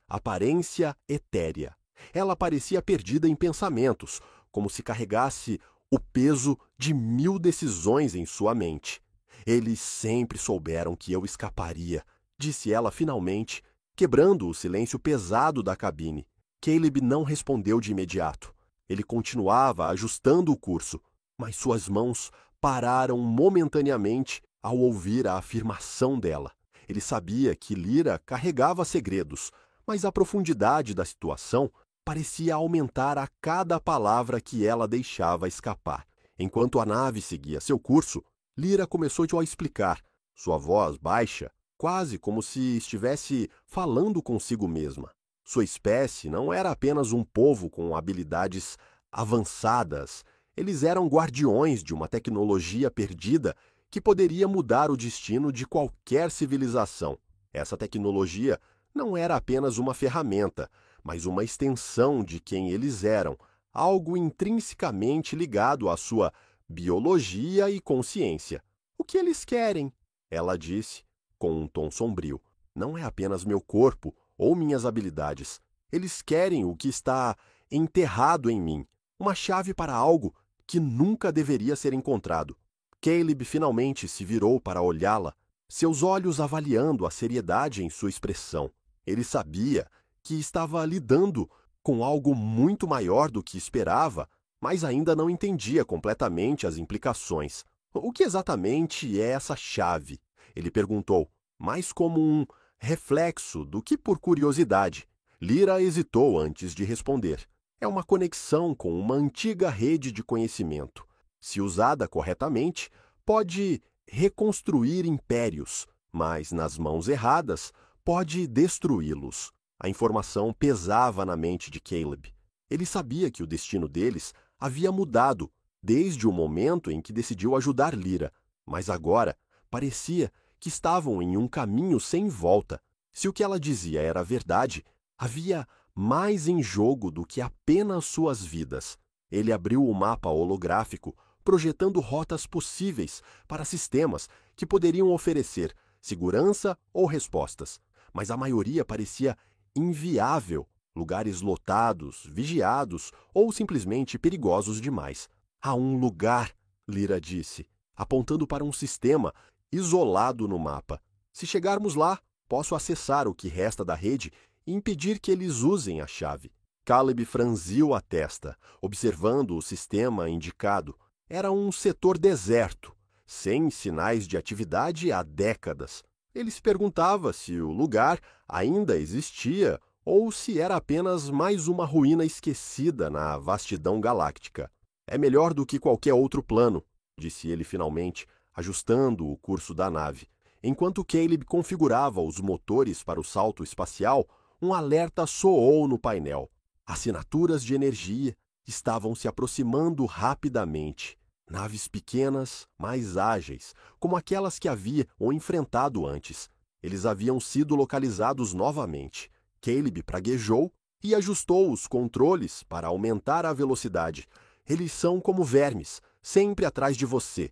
aparência etérea. Ela parecia perdida em pensamentos, como se carregasse o peso de 1000 decisões em sua mente. Eles sempre souberam que eu escaparia, disse ela finalmente, quebrando o silêncio pesado da cabine. Caleb não respondeu de imediato. Ele continuava ajustando o curso, mas suas mãos pararam momentaneamente ao ouvir a afirmação dela. Ele sabia que Lyra carregava segredos, mas a profundidade da situação parecia aumentar a cada palavra que ela deixava escapar. Enquanto a nave seguia seu curso, Lyra começou a explicar, sua voz baixa, quase como se estivesse falando consigo mesma. Sua espécie não era apenas um povo com habilidades avançadas. Eles eram guardiões de uma tecnologia perdida que poderia mudar o destino de qualquer civilização. Essa tecnologia não era apenas uma ferramenta, mas uma extensão de quem eles eram, algo intrinsecamente ligado à sua biologia e consciência. O que eles querem? Ela disse, com um tom sombrio. Não é apenas meu corpo ou minhas habilidades. Eles querem o que está enterrado em mim, uma chave para algo que nunca deveria ser encontrado. Caleb finalmente se virou para olhá-la, seus olhos avaliando a seriedade em sua expressão. Ele sabia que estava lidando com algo muito maior do que esperava, mas ainda não entendia completamente as implicações. O que exatamente é essa chave? Ele perguntou, mais como um reflexo do que por curiosidade. Lyra hesitou antes de responder. É uma conexão com uma antiga rede de conhecimento. Se usada corretamente, pode reconstruir impérios, mas nas mãos erradas, pode destruí-los. A informação pesava na mente de Caleb. Ele sabia que o destino deles havia mudado desde o momento em que decidiu ajudar Lyra, mas agora parecia que estavam em um caminho sem volta. Se o que ela dizia era verdade, havia mais em jogo do que apenas suas vidas. Ele abriu o mapa holográfico, projetando rotas possíveis para sistemas que poderiam oferecer segurança ou respostas, mas a maioria parecia inviável, lugares lotados, vigiados ou simplesmente perigosos demais. Há um lugar, Lyra disse, apontando para um sistema isolado no mapa. Se chegarmos lá, posso acessar o que resta da rede e impedir que eles usem a chave. Caleb franziu a testa, observando o sistema indicado. Era um setor deserto, sem sinais de atividade há décadas. Ele se perguntava se o lugar ainda existia ou se era apenas mais uma ruína esquecida na vastidão galáctica. É melhor do que qualquer outro plano, disse ele finalmente, ajustando o curso da nave. Enquanto Caleb configurava os motores para o salto espacial, um alerta soou no painel. Assinaturas de energia estavam se aproximando rapidamente. Naves pequenas, mais ágeis, como aquelas que haviam enfrentado antes. Eles haviam sido localizados novamente. Caleb praguejou e ajustou os controles para aumentar a velocidade. Eles são como vermes, sempre atrás de você.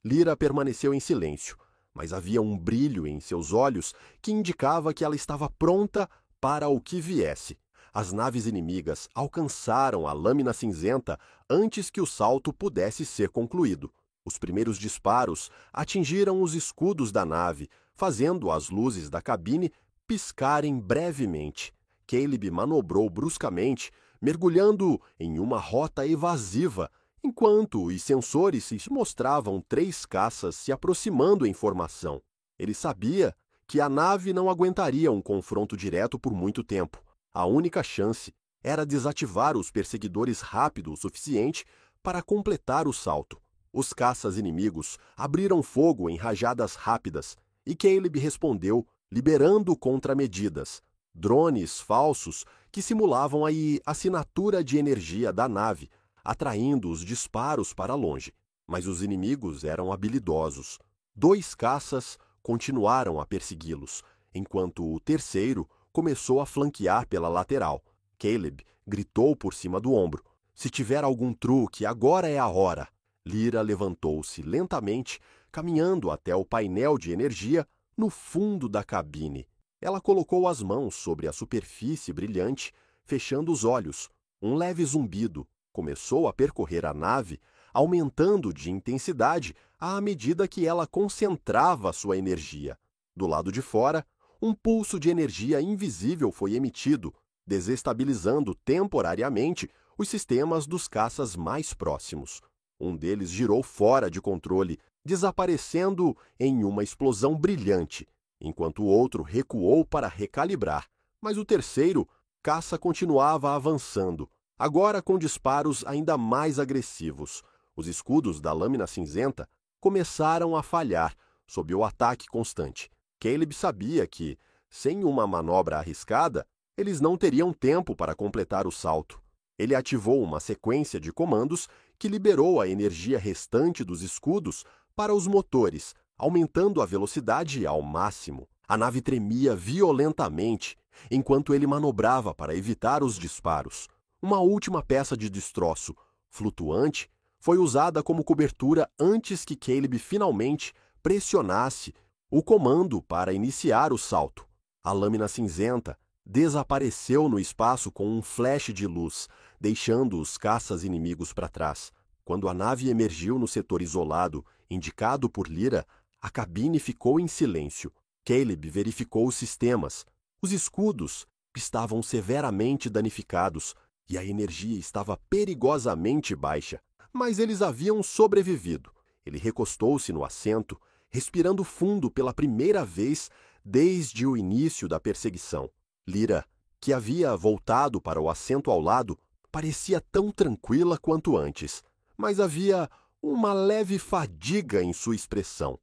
Lyra permaneceu em silêncio, mas havia um brilho em seus olhos que indicava que ela estava pronta para o que viesse. As naves inimigas alcançaram a lâmina cinzenta antes que o salto pudesse ser concluído. Os primeiros disparos atingiram os escudos da nave, fazendo as luzes da cabine piscarem brevemente. Caleb manobrou bruscamente, mergulhando em uma rota evasiva, enquanto os sensores mostravam 3 caças se aproximando em formação. Ele sabia que a nave não aguentaria um confronto direto por muito tempo. A única chance era desativar os perseguidores rápido o suficiente para completar o salto. Os caças inimigos abriram fogo em rajadas rápidas e Caleb respondeu, liberando contramedidas, drones falsos que simulavam a assinatura de energia da nave, atraindo os disparos para longe. Mas os inimigos eram habilidosos. 2 caças continuaram a persegui-los, enquanto o terceiro começou a flanquear pela lateral. Caleb gritou por cima do ombro. Se tiver algum truque, agora é a hora. Lyra levantou-se lentamente, caminhando até o painel de energia no fundo da cabine. Ela colocou as mãos sobre a superfície brilhante, fechando os olhos. Um leve zumbido começou a percorrer a nave, aumentando de intensidade à medida que ela concentrava sua energia. Do lado de fora, um pulso de energia invisível foi emitido, desestabilizando temporariamente os sistemas dos caças mais próximos. Um deles girou fora de controle, desaparecendo em uma explosão brilhante, enquanto o outro recuou para recalibrar. Mas o terceiro caça continuava avançando, agora com disparos ainda mais agressivos. Os escudos da lâmina cinzenta começaram a falhar sob o ataque constante. Caleb sabia que, sem uma manobra arriscada, eles não teriam tempo para completar o salto. Ele ativou uma sequência de comandos que liberou a energia restante dos escudos para os motores, aumentando a velocidade ao máximo. A nave tremia violentamente enquanto ele manobrava para evitar os disparos. Uma última peça de destroço, flutuante, foi usada como cobertura antes que Caleb finalmente pressionasse o comando para iniciar o salto. A lâmina cinzenta desapareceu no espaço com um flash de luz, deixando os caças inimigos para trás. Quando a nave emergiu no setor isolado, indicado por Lyra, a cabine ficou em silêncio. Caleb verificou os sistemas. Os escudos estavam severamente danificados e a energia estava perigosamente baixa, mas eles haviam sobrevivido. Ele recostou-se no assento, respirando fundo pela primeira vez desde o início da perseguição. Lyra, que havia voltado para o assento ao lado, parecia tão tranquila quanto antes, mas havia uma leve fadiga em sua expressão.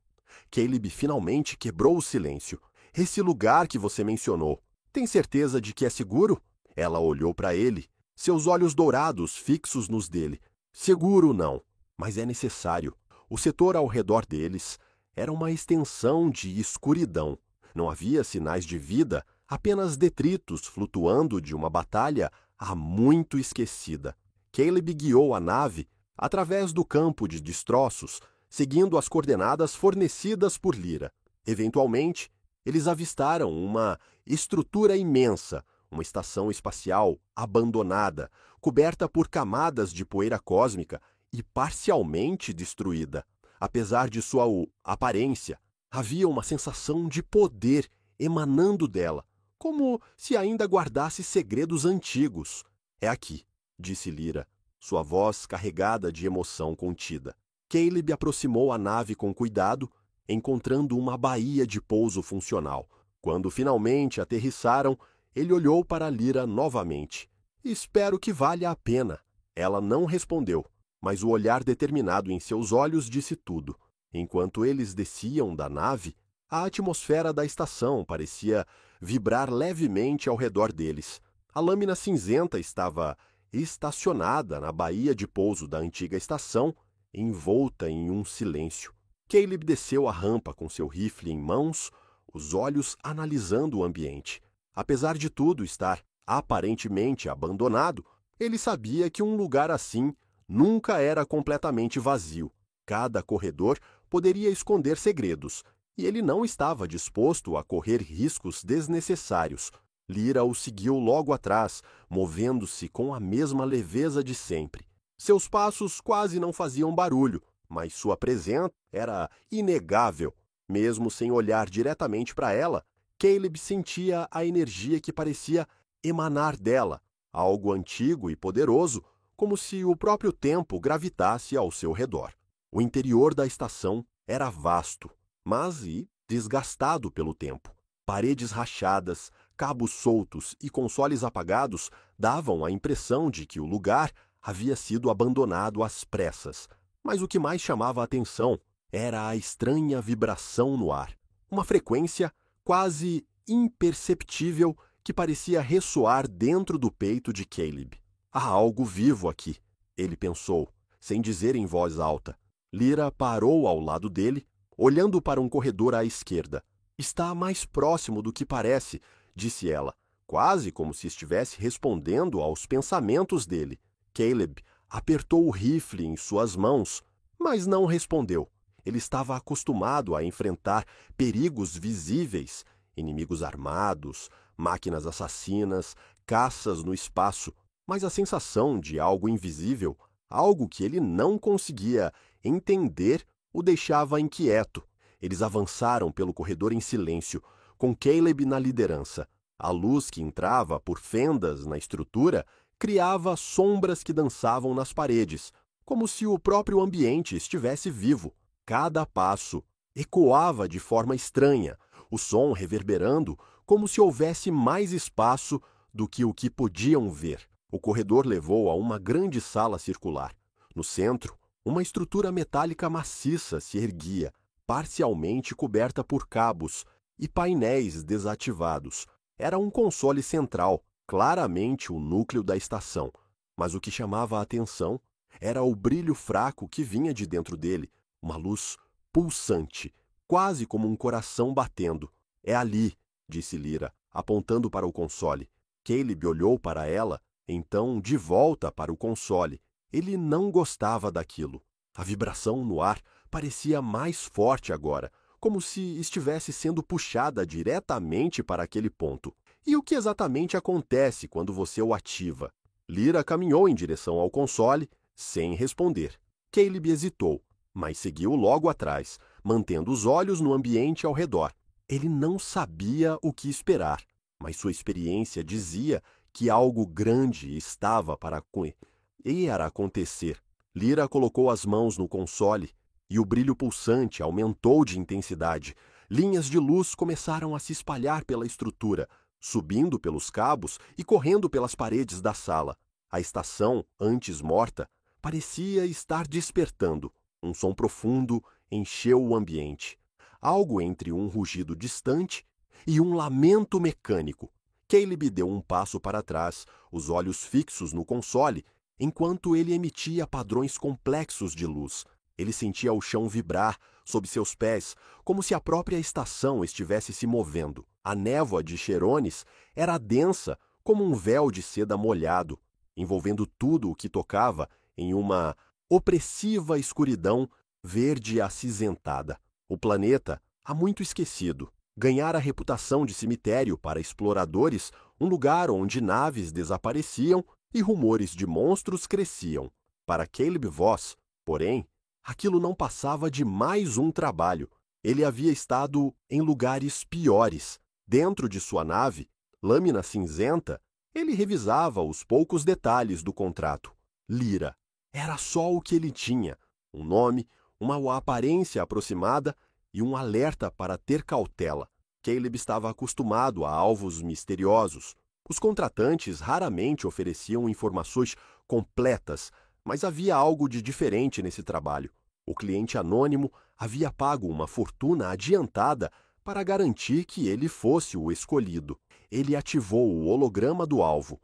Caleb finalmente quebrou o silêncio. Esse lugar que você mencionou, tem certeza de que é seguro? Ela olhou para ele, seus olhos dourados fixos nos dele. Seguro não, mas é necessário. O setor ao redor deles era uma extensão de escuridão. Não havia sinais de vida apenas detritos flutuando de uma batalha há muito esquecida. Caleb guiou a nave através do campo de destroços, seguindo as coordenadas fornecidas por Lyra. Eventualmente, eles avistaram uma estrutura imensa, uma estação espacial abandonada, coberta por camadas de poeira cósmica e parcialmente destruída. Apesar de sua aparência, havia uma sensação de poder emanando dela, como se ainda guardasse segredos antigos. "É aqui", disse Lyra, sua voz carregada de emoção contida. Caleb aproximou a nave com cuidado, encontrando uma baía de pouso funcional. Quando finalmente aterrissaram, ele olhou para Lyra novamente. "Espero que valha a pena." Ela não respondeu, mas o olhar determinado em seus olhos disse tudo. Enquanto eles desciam da nave, a atmosfera da estação parecia vibrar levemente ao redor deles. A lâmina cinzenta estava estacionada na baía de pouso da antiga estação, envolta em um silêncio. Caleb desceu a rampa com seu rifle em mãos, os olhos analisando o ambiente. Apesar de tudo estar aparentemente abandonado, ele sabia que um lugar assim nunca era completamente vazio. Cada corredor poderia esconder segredos, e ele não estava disposto a correr riscos desnecessários. Lyra o seguiu logo atrás, movendo-se com a mesma leveza de sempre. Seus passos quase não faziam barulho, mas sua presença era inegável. Mesmo sem olhar diretamente para ela, Caleb sentia a energia que parecia emanar dela, algo antigo e poderoso, como se o próprio tempo gravitasse ao seu redor. O interior da estação era vasto, mas desgastado pelo tempo. Paredes rachadas, cabos soltos e consoles apagados davam a impressão de que o lugar havia sido abandonado às pressas. Mas o que mais chamava a atenção era a estranha vibração no ar, uma frequência quase imperceptível que parecia ressoar dentro do peito de Caleb. "Há algo vivo aqui", ele pensou, sem dizer em voz alta. Lyra parou ao lado dele, olhando para um corredor à esquerda. "Está mais próximo do que parece", disse ela, quase como se estivesse respondendo aos pensamentos dele. Caleb apertou o rifle em suas mãos, mas não respondeu. Ele estava acostumado a enfrentar perigos visíveis, inimigos armados, máquinas assassinas, caças no espaço, mas a sensação de algo invisível, algo que ele não conseguia entender, o deixava inquieto. Eles avançaram pelo corredor em silêncio, com Caleb na liderança. A luz que entrava por fendas na estrutura criava sombras que dançavam nas paredes, como se o próprio ambiente estivesse vivo. Cada passo ecoava de forma estranha, o som reverberando como se houvesse mais espaço do que o que podiam ver. O corredor levou a uma grande sala circular. No centro, uma estrutura metálica maciça se erguia, parcialmente coberta por cabos e painéis desativados. Era um console central, claramente o núcleo da estação, mas o que chamava a atenção era o brilho fraco que vinha de dentro dele, uma luz pulsante, quase como um coração batendo. "É ali", disse Lyra, apontando para o console. Caleb olhou para ela, então de volta para o console. Ele não gostava daquilo. A vibração no ar parecia mais forte agora, como se estivesse sendo puxada diretamente para aquele ponto. "E o que exatamente acontece quando você o ativa?" Lyra caminhou em direção ao console, sem responder. Caleb hesitou, mas seguiu logo atrás, mantendo os olhos no ambiente ao redor. Ele não sabia o que esperar, mas sua experiência dizia que algo grande estava para acontecer. Lyra colocou as mãos no console e o brilho pulsante aumentou de intensidade. Linhas de luz começaram a se espalhar pela estrutura, subindo pelos cabos e correndo pelas paredes da sala. A estação, antes morta, parecia estar despertando. Um som profundo encheu o ambiente. Algo entre um rugido distante e um lamento mecânico. Caleb deu um passo para trás, os olhos fixos no console, enquanto ele emitia padrões complexos de luz. Ele sentia o chão vibrar sob seus pés, como se a própria estação estivesse se movendo. A névoa de Cherones era densa como um véu de seda molhado, envolvendo tudo o que tocava em uma opressiva escuridão verde acinzentada. O planeta, há muito esquecido, ganhara a reputação de cemitério para exploradores, um lugar onde naves desapareciam e rumores de monstros cresciam. Para Caleb Voss, porém, aquilo não passava de mais um trabalho. Ele havia estado em lugares piores. Dentro de sua nave, lâmina cinzenta, ele revisava os poucos detalhes do contrato. Lyra. Era só o que ele tinha: um nome, uma aparência aproximada e um alerta para ter cautela. Caleb estava acostumado a alvos misteriosos. Os contratantes raramente ofereciam informações completas, mas havia algo de diferente nesse trabalho. O cliente anônimo havia pago uma fortuna adiantada para garantir que ele fosse o escolhido. Ele ativou o holograma do alvo.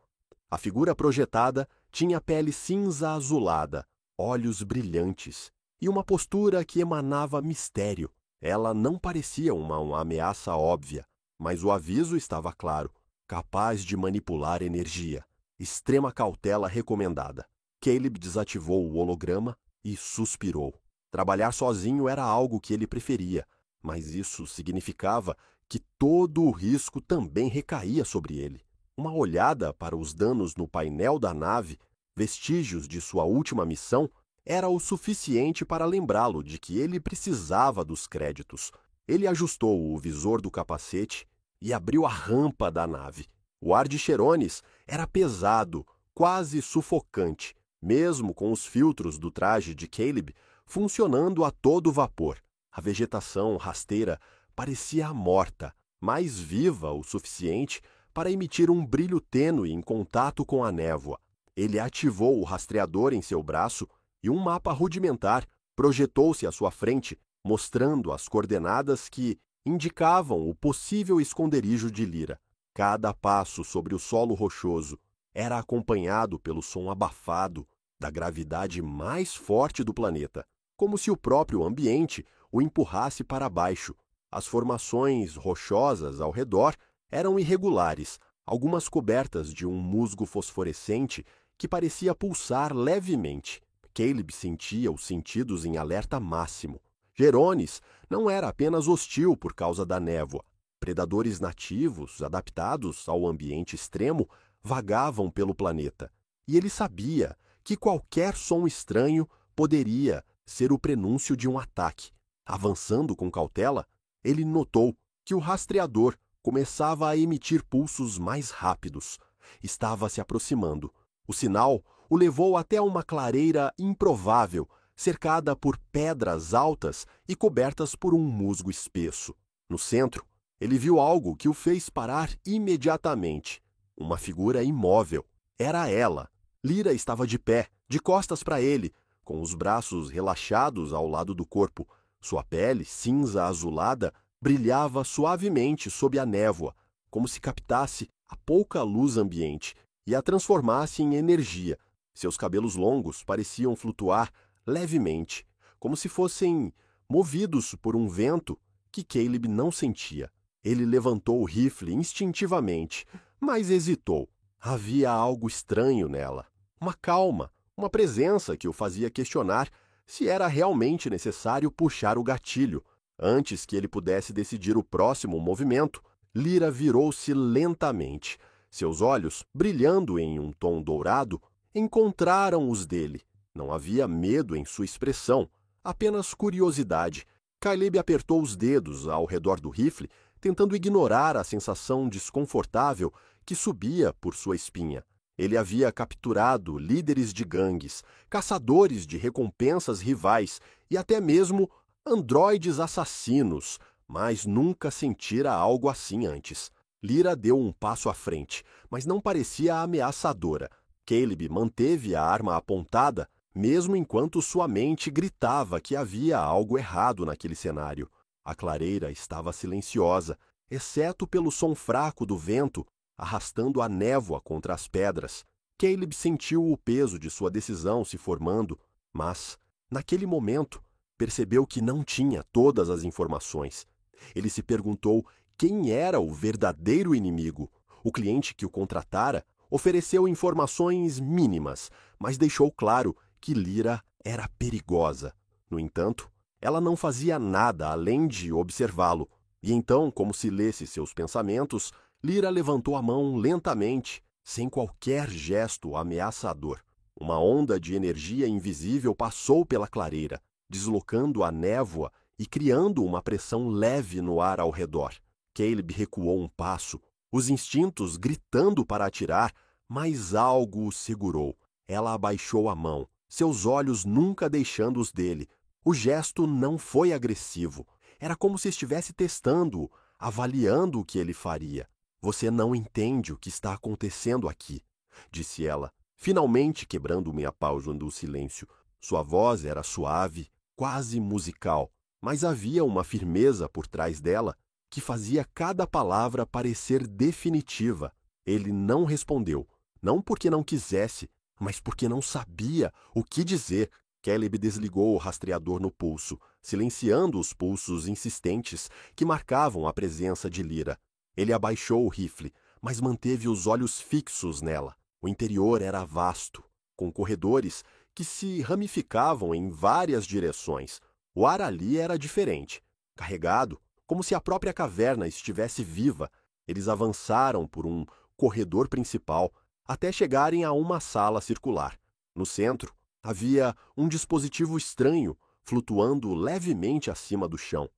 A figura projetada tinha pele cinza azulada, olhos brilhantes e uma postura que emanava mistério. Ela não parecia uma ameaça óbvia, mas o aviso estava claro: capaz de manipular energia. Extrema cautela recomendada. Caleb desativou o holograma e suspirou. Trabalhar sozinho era algo que ele preferia, mas isso significava que todo o risco também recaía sobre ele. Uma olhada para os danos no painel da nave, vestígios de sua última missão, era o suficiente para lembrá-lo de que ele precisava dos créditos. Ele ajustou o visor do capacete e abriu a rampa da nave. O ar de Cherones era pesado, quase sufocante, mesmo com os filtros do traje de Caleb funcionando a todo vapor. A vegetação rasteira parecia morta, mas viva o suficiente para emitir um brilho tênue em contato com a névoa. Ele ativou o rastreador em seu braço e um mapa rudimentar projetou-se à sua frente, mostrando as coordenadas que indicavam o possível esconderijo de Lyra. Cada passo sobre o solo rochoso era acompanhado pelo som abafado da gravidade mais forte do planeta, como se o próprio ambiente o empurrasse para baixo. As formações rochosas ao redor eram irregulares, algumas cobertas de um musgo fosforescente que parecia pulsar levemente. Caleb sentia os sentidos em alerta máximo. Cherones não era apenas hostil por causa da névoa. Predadores nativos, adaptados ao ambiente extremo, vagavam pelo planeta. E ele sabia que qualquer som estranho poderia ser o prenúncio de um ataque. Avançando com cautela, ele notou que o rastreador começava a emitir pulsos mais rápidos. Estava se aproximando. O sinal o levou até uma clareira improvável, cercada por pedras altas e cobertas por um musgo espesso. No centro, ele viu algo que o fez parar imediatamente. Uma figura imóvel. Era ela. Lyra estava de pé, de costas para ele, com os braços relaxados ao lado do corpo. Sua pele, cinza azulada, brilhava suavemente sob a névoa, como se captasse a pouca luz ambiente e a transformasse em energia. Seus cabelos longos pareciam flutuar levemente, como se fossem movidos por um vento que Caleb não sentia. Ele levantou o rifle instintivamente, mas hesitou. Havia algo estranho nela. Uma calma, uma presença que o fazia questionar se era realmente necessário puxar o gatilho. Antes que ele pudesse decidir o próximo movimento, Lyra virou-se lentamente. Seus olhos, brilhando em um tom dourado, encontraram os dele. Não havia medo em sua expressão, apenas curiosidade. Caleb apertou os dedos ao redor do rifle, tentando ignorar a sensação desconfortável que subia por sua espinha. Ele havia capturado líderes de gangues, caçadores de recompensas rivais e até mesmo androides assassinos, mas nunca sentira algo assim antes. Lyra deu um passo à frente, mas não parecia ameaçadora. Caleb manteve a arma apontada, mesmo enquanto sua mente gritava que havia algo errado naquele cenário. A clareira estava silenciosa, exceto pelo som fraco do vento arrastando a névoa contra as pedras. Caleb sentiu o peso de sua decisão se formando, mas, naquele momento, percebeu que não tinha todas as informações. Ele se perguntou quem era o verdadeiro inimigo. O cliente que o contratara ofereceu informações mínimas, mas deixou claro que Lyra era perigosa. No entanto, ela não fazia nada além de observá-lo. E então, como se lesse seus pensamentos, Lyra levantou a mão lentamente, sem qualquer gesto ameaçador. Uma onda de energia invisível passou pela clareira, deslocando a névoa e criando uma pressão leve no ar ao redor. Caleb recuou um passo, os instintos gritando para atirar, mas algo o segurou. Ela abaixou a mão, seus olhos nunca deixando os dele. O gesto não foi agressivo. Era como se estivesse testando-o, avaliando o que ele faria. Você não entende o que está acontecendo aqui, disse ela, finalmente quebrando minha pausa do silêncio. Sua voz era suave, quase musical, mas havia uma firmeza por trás dela que fazia cada palavra parecer definitiva. Ele não respondeu, não porque não quisesse, mas porque não sabia o que dizer. Caleb desligou o rastreador no pulso, silenciando os pulsos insistentes que marcavam a presença de Lyra. Ele abaixou o rifle, mas manteve os olhos fixos nela. O interior era vasto, com corredores que se ramificavam em várias direções. O ar ali era diferente, carregado, como se a própria caverna estivesse viva. Eles avançaram por um corredor principal até chegarem a uma sala circular. No centro, havia um dispositivo estranho flutuando levemente acima do chão.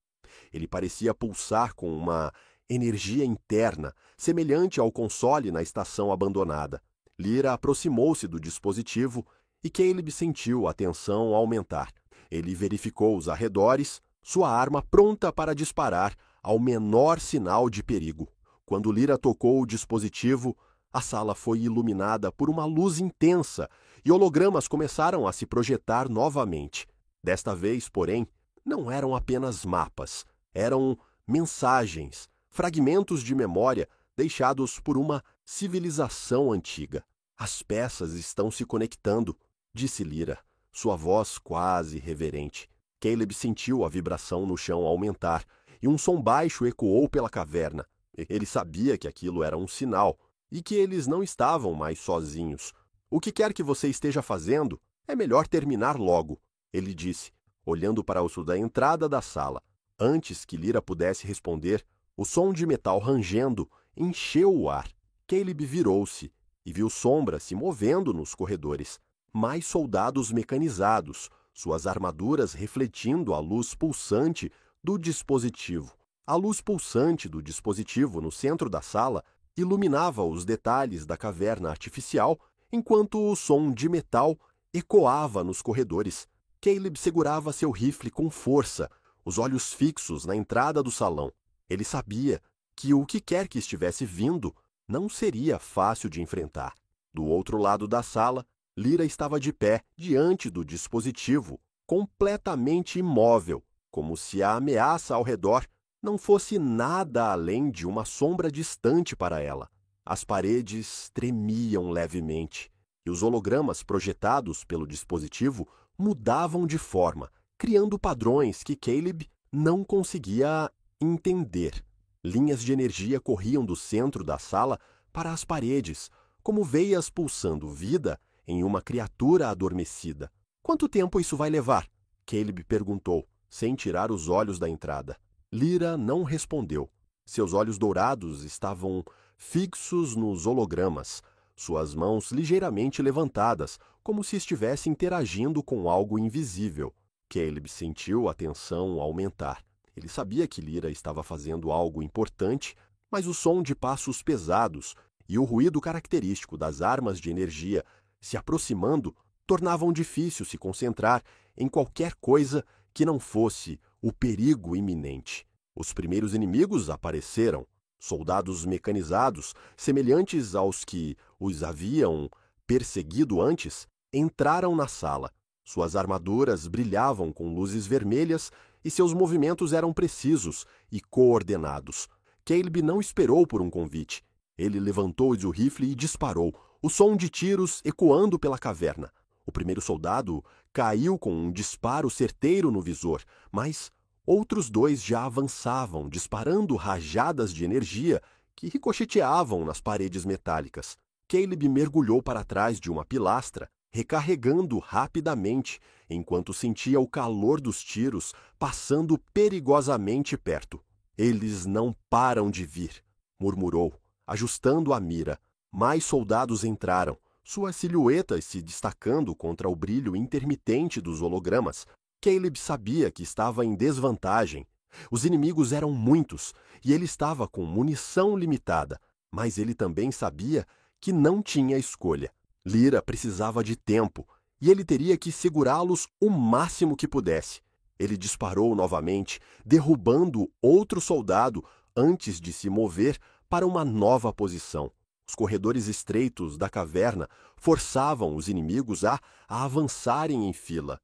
Ele parecia pulsar com uma energia interna, semelhante ao console na estação abandonada. Lyra aproximou-se do dispositivo e Caleb sentiu a tensão aumentar. Ele verificou os arredores, sua arma pronta para disparar ao menor sinal de perigo. Quando Lyra tocou o dispositivo, a sala foi iluminada por uma luz intensa e hologramas começaram a se projetar novamente. Desta vez, porém, não eram apenas mapas, eram mensagens, fragmentos de memória deixados por uma civilização antiga. As peças estão se conectando, disse Lyra, sua voz quase reverente. Caleb sentiu a vibração no chão aumentar e um som baixo ecoou pela caverna. Ele sabia que aquilo era um sinal e que eles não estavam mais sozinhos. O que quer que você esteja fazendo, é melhor terminar logo, ele disse, olhando para o sul da entrada da sala. Antes que Lyra pudesse responder, o som de metal rangendo encheu o ar. Caleb virou-se e viu sombras se movendo nos corredores. Mais soldados mecanizados, suas armaduras refletindo a luz pulsante do dispositivo. A luz pulsante do dispositivo no centro da sala iluminava os detalhes da caverna artificial, enquanto o som de metal ecoava nos corredores. Caleb segurava seu rifle com força, os olhos fixos na entrada do salão. Ele sabia que o que quer que estivesse vindo não seria fácil de enfrentar. Do outro lado da sala, Lyra estava de pé diante do dispositivo, completamente imóvel, como se a ameaça ao redor não fosse nada além de uma sombra distante para ela. As paredes tremiam levemente, e os hologramas projetados pelo dispositivo mudavam de forma, criando padrões que Caleb não conseguia entender. Linhas de energia corriam do centro da sala para as paredes, como veias pulsando vida em uma criatura adormecida. Quanto tempo isso vai levar? Caleb perguntou, sem tirar os olhos da entrada. Lyra não respondeu. Seus olhos dourados estavam fixos nos hologramas, suas mãos ligeiramente levantadas, como se estivesse interagindo com algo invisível. Caleb sentiu a tensão aumentar. Ele sabia que Lyra estava fazendo algo importante, mas o som de passos pesados e o ruído característico das armas de energia se aproximando tornavam difícil se concentrar em qualquer coisa que não fosse o perigo iminente. Os primeiros inimigos apareceram, soldados mecanizados, semelhantes aos que os haviam perseguido antes, entraram na sala. Suas armaduras brilhavam com luzes vermelhas e seus movimentos eram precisos e coordenados. Caleb não esperou por um convite. Ele levantou o rifle e disparou, o som de tiros ecoando pela caverna. O primeiro soldado caiu com um disparo certeiro no visor, mas Outros dois já avançavam, disparando rajadas de energia que ricocheteavam nas paredes metálicas. Caleb mergulhou para trás de uma pilastra, recarregando rapidamente, enquanto sentia o calor dos tiros passando perigosamente perto. "Eles não param de vir", murmurou, ajustando a mira. Mais soldados entraram, suas silhuetas se destacando contra o brilho intermitente dos hologramas. Caleb sabia que estava em desvantagem. Os inimigos eram muitos e ele estava com munição limitada, mas ele também sabia que não tinha escolha. Lyra precisava de tempo e ele teria que segurá-los o máximo que pudesse. Ele disparou novamente, derrubando outro soldado antes de se mover para uma nova posição. Os corredores estreitos da caverna forçavam os inimigos a avançarem em fila,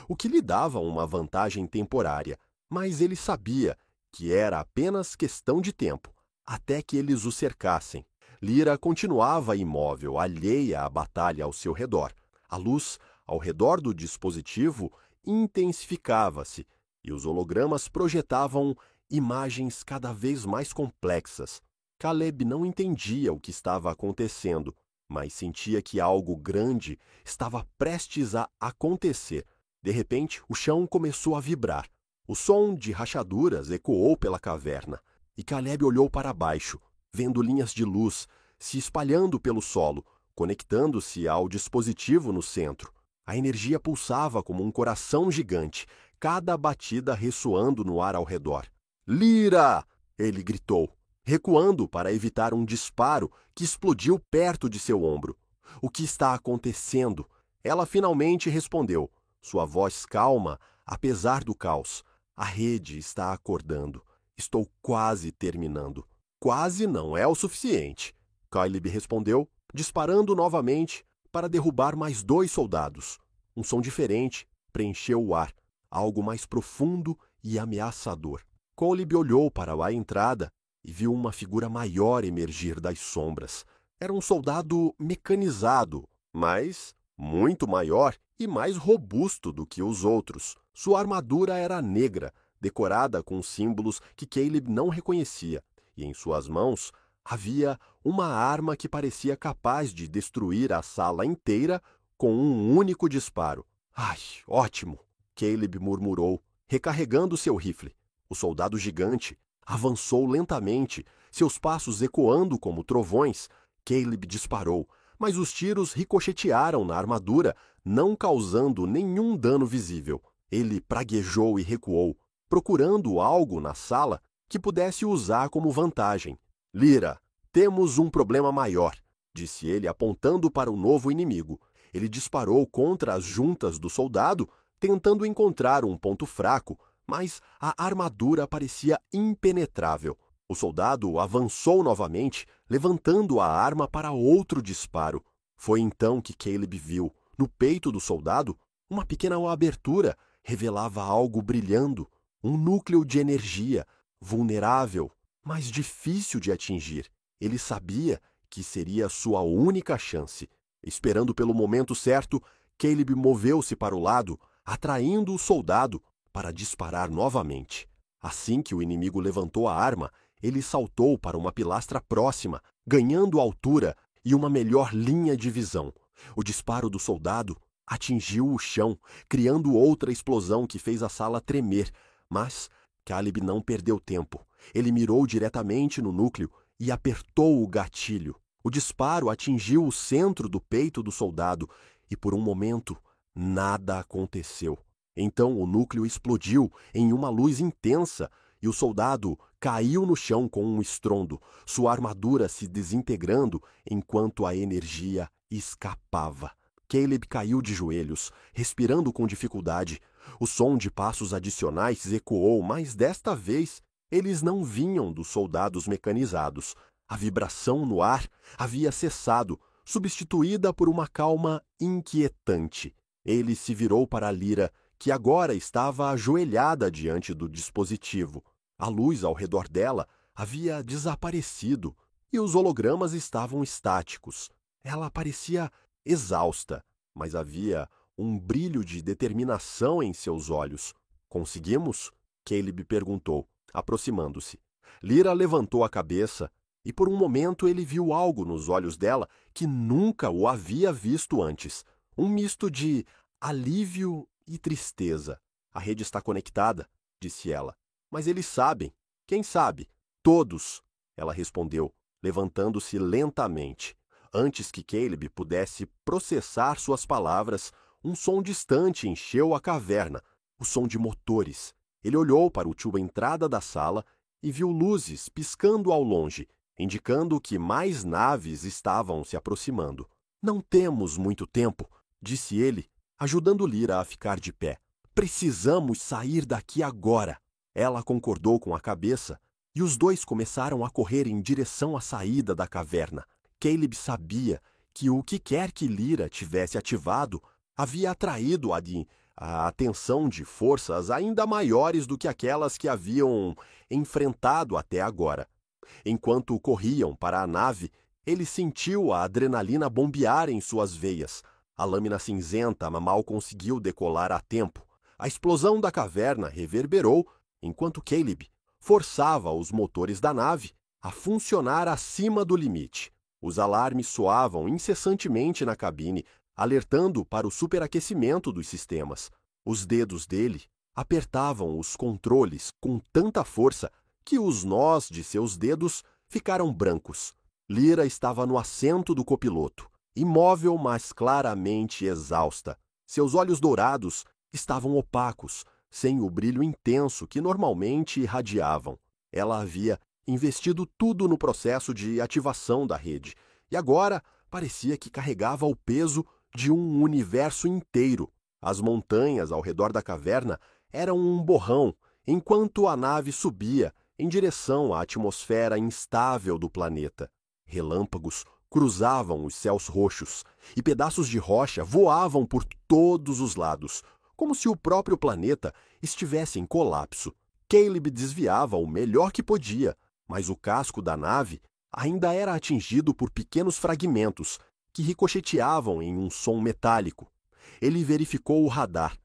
o que lhe dava uma vantagem temporária, mas ele sabia que era apenas questão de tempo, até que eles o cercassem. Lyra continuava imóvel, alheia à batalha ao seu redor. A luz ao redor do dispositivo intensificava-se e os hologramas projetavam imagens cada vez mais complexas. Caleb não entendia o que estava acontecendo, mas sentia que algo grande estava prestes a acontecer. De repente, o chão começou a vibrar. O som de rachaduras ecoou pela caverna, e Caleb olhou para baixo, vendo linhas de luz se espalhando pelo solo, conectando-se ao dispositivo no centro. A energia pulsava como um coração gigante, cada batida ressoando no ar ao redor. "Lyra!" ele gritou, recuando para evitar um disparo que explodiu perto de seu ombro. "O que está acontecendo?" Ela finalmente respondeu, sua voz calma, apesar do caos. "A rede está acordando. Estou quase terminando." "Quase não é o suficiente", Caleb respondeu, disparando novamente para derrubar mais 2 soldados. Um som diferente preencheu o ar, algo mais profundo e ameaçador. Caleb olhou para a entrada e viu uma figura maior emergir das sombras. Era um soldado mecanizado, mas muito maior e mais robusto do que os outros. Sua armadura era negra, decorada com símbolos que Caleb não reconhecia, e em suas mãos havia uma arma que parecia capaz de destruir a sala inteira com um único disparo. "Ai, ótimo!" Caleb murmurou, recarregando seu rifle. O soldado gigante avançou lentamente, seus passos ecoando como trovões. Caleb disparou, mas os tiros ricochetearam na armadura, não causando nenhum dano visível. Ele praguejou e recuou, procurando algo na sala que pudesse usar como vantagem. "Lyra, temos um problema maior", disse ele, apontando para o novo inimigo. Ele disparou contra as juntas do soldado, tentando encontrar um ponto fraco, mas a armadura parecia impenetrável. O soldado avançou novamente, levantando a arma para outro disparo. Foi então que Caleb viu, no peito do soldado, uma pequena abertura revelava algo brilhando, um núcleo de energia, vulnerável, mas difícil de atingir. Ele sabia que seria sua única chance. Esperando pelo momento certo, Caleb moveu-se para o lado, atraindo o soldado para disparar novamente. Assim que o inimigo levantou a arma, ele saltou para uma pilastra próxima, ganhando altura e uma melhor linha de visão. O disparo do soldado atingiu o chão, criando outra explosão que fez a sala tremer, mas Caleb não perdeu tempo. Ele mirou diretamente no núcleo e apertou o gatilho. O disparo atingiu o centro do peito do soldado e, por um momento, nada aconteceu. Então o núcleo explodiu em uma luz intensa e o soldado caiu no chão com um estrondo, sua armadura se desintegrando enquanto a energia escapava. Caleb caiu de joelhos, respirando com dificuldade. O som de passos adicionais ecoou, mas desta vez eles não vinham dos soldados mecanizados. A vibração no ar havia cessado, substituída por uma calma inquietante. Ele se virou para Lyra, que agora estava ajoelhada diante do dispositivo. A luz ao redor dela havia desaparecido e os hologramas estavam estáticos. Ela parecia exausta, mas havia um brilho de determinação em seus olhos. "Conseguimos?" Caleb perguntou, aproximando-se. Lyra levantou a cabeça e por um momento ele viu algo nos olhos dela que nunca o havia visto antes. Um misto de alívio e tristeza. A rede está conectada, disse ela. Mas eles sabem. Quem sabe? Todos, ela respondeu, levantando-se lentamente. Antes que Caleb pudesse processar suas palavras, um som distante encheu a caverna, o som de motores. Ele olhou para o tubo entrada da sala e viu luzes piscando ao longe, indicando que mais naves estavam se aproximando. Não temos muito tempo, disse ele, ajudando Lyra a ficar de pé. Precisamos sair daqui agora. Ela concordou com a cabeça e os dois começaram a correr em direção à saída da caverna. Caleb sabia que o que quer que Lyra tivesse ativado havia atraído a atenção de forças ainda maiores do que aquelas que haviam enfrentado até agora. Enquanto corriam para a nave, ele sentiu a adrenalina bombear em suas veias. A lâmina cinzenta mal conseguiu decolar a tempo. A explosão da caverna reverberou enquanto Caleb forçava os motores da nave a funcionar acima do limite. Os alarmes soavam incessantemente na cabine, alertando para o superaquecimento dos sistemas. Os dedos dele apertavam os controles com tanta força que os nós de seus dedos ficaram brancos. Lyra estava no assento do copiloto, imóvel, mas claramente exausta. Seus olhos dourados estavam opacos, sem o brilho intenso que normalmente irradiavam. Ela havia investido tudo no processo de ativação da rede, e agora parecia que carregava o peso de um universo inteiro. As montanhas ao redor da caverna eram um borrão, enquanto a nave subia em direção à atmosfera instável do planeta. Relâmpagos cruzavam os céus roxos, e pedaços de rocha voavam por todos os lados, como se o próprio planeta estivesse em colapso. Caleb desviava o melhor que podia, mas o casco da nave ainda era atingido por pequenos fragmentos que ricocheteavam em um som metálico. Ele verificou o radar.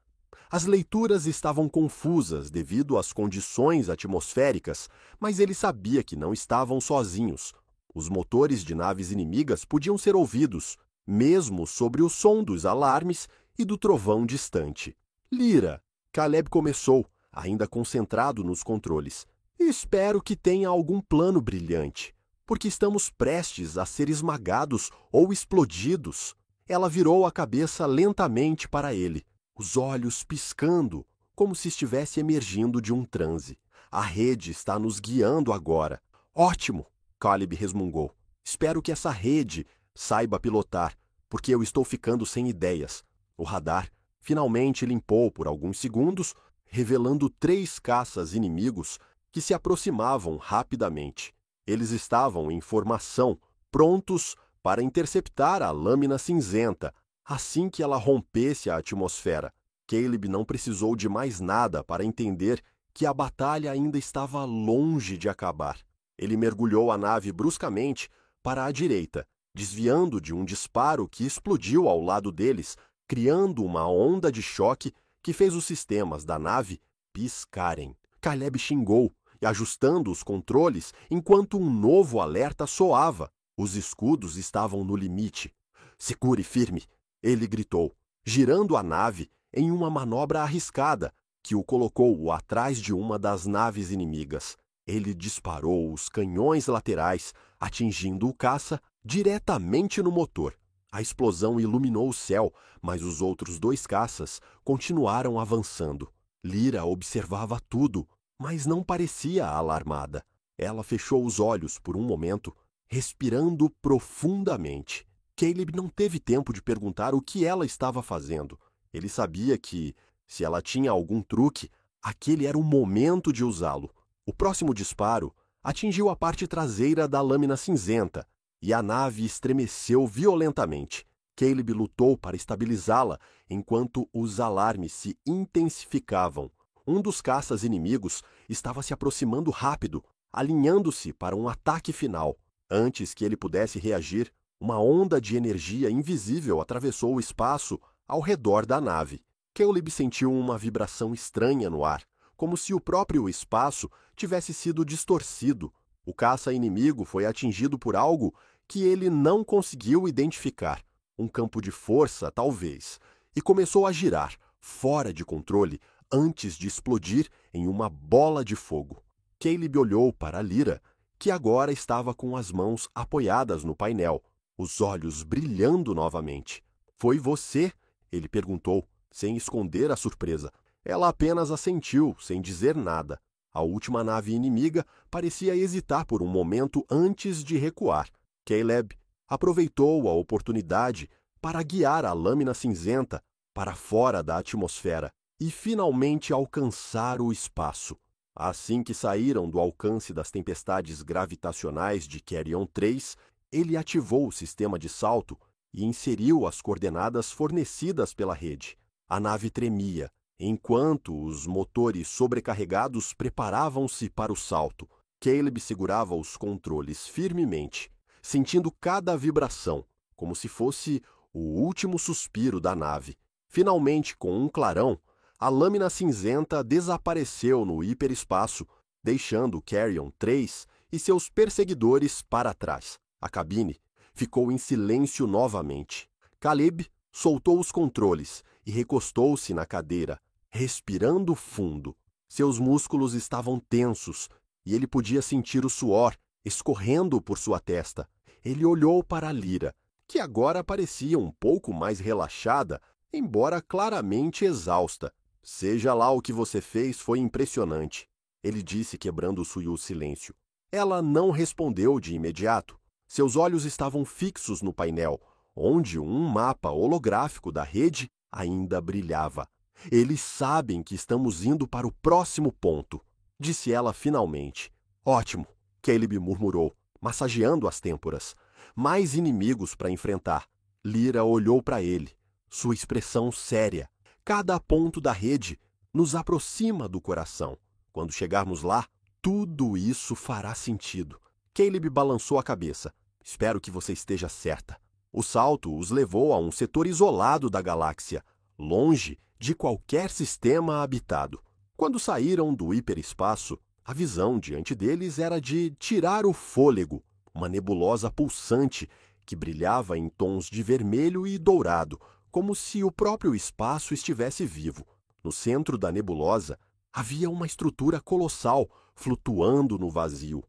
As leituras estavam confusas devido às condições atmosféricas, mas ele sabia que não estavam sozinhos. Os motores de naves inimigas podiam ser ouvidos, mesmo sobre o som dos alarmes e do trovão distante. Lyra, Caleb começou, ainda concentrado nos controles. Espero que tenha algum plano brilhante, porque estamos prestes a ser esmagados ou explodidos. Ela virou a cabeça lentamente para ele, os olhos piscando, como se estivesse emergindo de um transe. A rede está nos guiando agora. Ótimo, Caleb resmungou. Espero que essa rede saiba pilotar, porque eu estou ficando sem ideias. O radar finalmente limpou por alguns segundos, revelando 3 caças inimigos que se aproximavam rapidamente. Eles estavam em formação, prontos para interceptar a lâmina cinzenta assim que ela rompesse a atmosfera. Caleb não precisou de mais nada para entender que a batalha ainda estava longe de acabar. Ele mergulhou a nave bruscamente para a direita, desviando de um disparo que explodiu ao lado deles, criando uma onda de choque que fez os sistemas da nave piscarem. Caleb xingou, ajustando os controles enquanto um novo alerta soava. Os escudos estavam no limite. "Segure firme!" ele gritou, girando a nave em uma manobra arriscada que o colocou atrás de uma das naves inimigas. Ele disparou os canhões laterais, atingindo o caça diretamente no motor. A explosão iluminou o céu, mas os outros 2 caças continuaram avançando. Lyra observava tudo, mas não parecia alarmada. Ela fechou os olhos por um momento, respirando profundamente. Caleb não teve tempo de perguntar o que ela estava fazendo. Ele sabia que, se ela tinha algum truque, aquele era o momento de usá-lo. O próximo disparo atingiu a parte traseira da lâmina cinzenta e a nave estremeceu violentamente. Caleb lutou para estabilizá-la enquanto os alarmes se intensificavam. Um dos caças inimigos estava se aproximando rápido, alinhando-se para um ataque final. Antes que ele pudesse reagir, uma onda de energia invisível atravessou o espaço ao redor da nave. Caleb sentiu uma vibração estranha no ar, como se o próprio espaço tivesse sido distorcido. O caça inimigo foi atingido por algo que ele não conseguiu identificar, um campo de força, talvez, e começou a girar, fora de controle, antes de explodir em uma bola de fogo. Caleb olhou para Lyra, que agora estava com as mãos apoiadas no painel, os olhos brilhando novamente. "Foi você?" ele perguntou, sem esconder a surpresa. Ela apenas assentiu, sem dizer nada. A última nave inimiga parecia hesitar por um momento antes de recuar. Caleb aproveitou a oportunidade para guiar a lâmina cinzenta para fora da atmosfera e finalmente alcançar o espaço. Assim que saíram do alcance das tempestades gravitacionais de Carrion 3, ele ativou o sistema de salto e inseriu as coordenadas fornecidas pela rede. A nave tremia, enquanto os motores sobrecarregados preparavam-se para o salto. Caleb segurava os controles firmemente, sentindo cada vibração, como se fosse o último suspiro da nave. Finalmente, com um clarão, a lâmina cinzenta desapareceu no hiperespaço, deixando Carrion 3 e seus perseguidores para trás. A cabine ficou em silêncio novamente. Caleb soltou os controles e recostou-se na cadeira, respirando fundo. Seus músculos estavam tensos e ele podia sentir o suor escorrendo por sua testa. Ele olhou para Lyra, que agora parecia um pouco mais relaxada, embora claramente exausta. "Seja lá o que você fez, foi impressionante", ele disse, quebrando o silêncio. Ela não respondeu de imediato. Seus olhos estavam fixos no painel, onde um mapa holográfico da rede ainda brilhava. "Eles sabem que estamos indo para o próximo ponto", disse ela finalmente. "Ótimo", Caleb murmurou, massageando as têmporas. "Mais inimigos para enfrentar." Lyra olhou para ele, sua expressão séria. "Cada ponto da rede nos aproxima do coração. Quando chegarmos lá, tudo isso fará sentido." Caleb balançou a cabeça. "Espero que você esteja certa." O salto os levou a um setor isolado da galáxia, longe de qualquer sistema habitado. Quando saíram do hiperespaço, a visão diante deles era de tirar o fôlego, uma nebulosa pulsante que brilhava em tons de vermelho e dourado, como se o próprio espaço estivesse vivo. No centro da nebulosa havia uma estrutura colossal flutuando no vazio.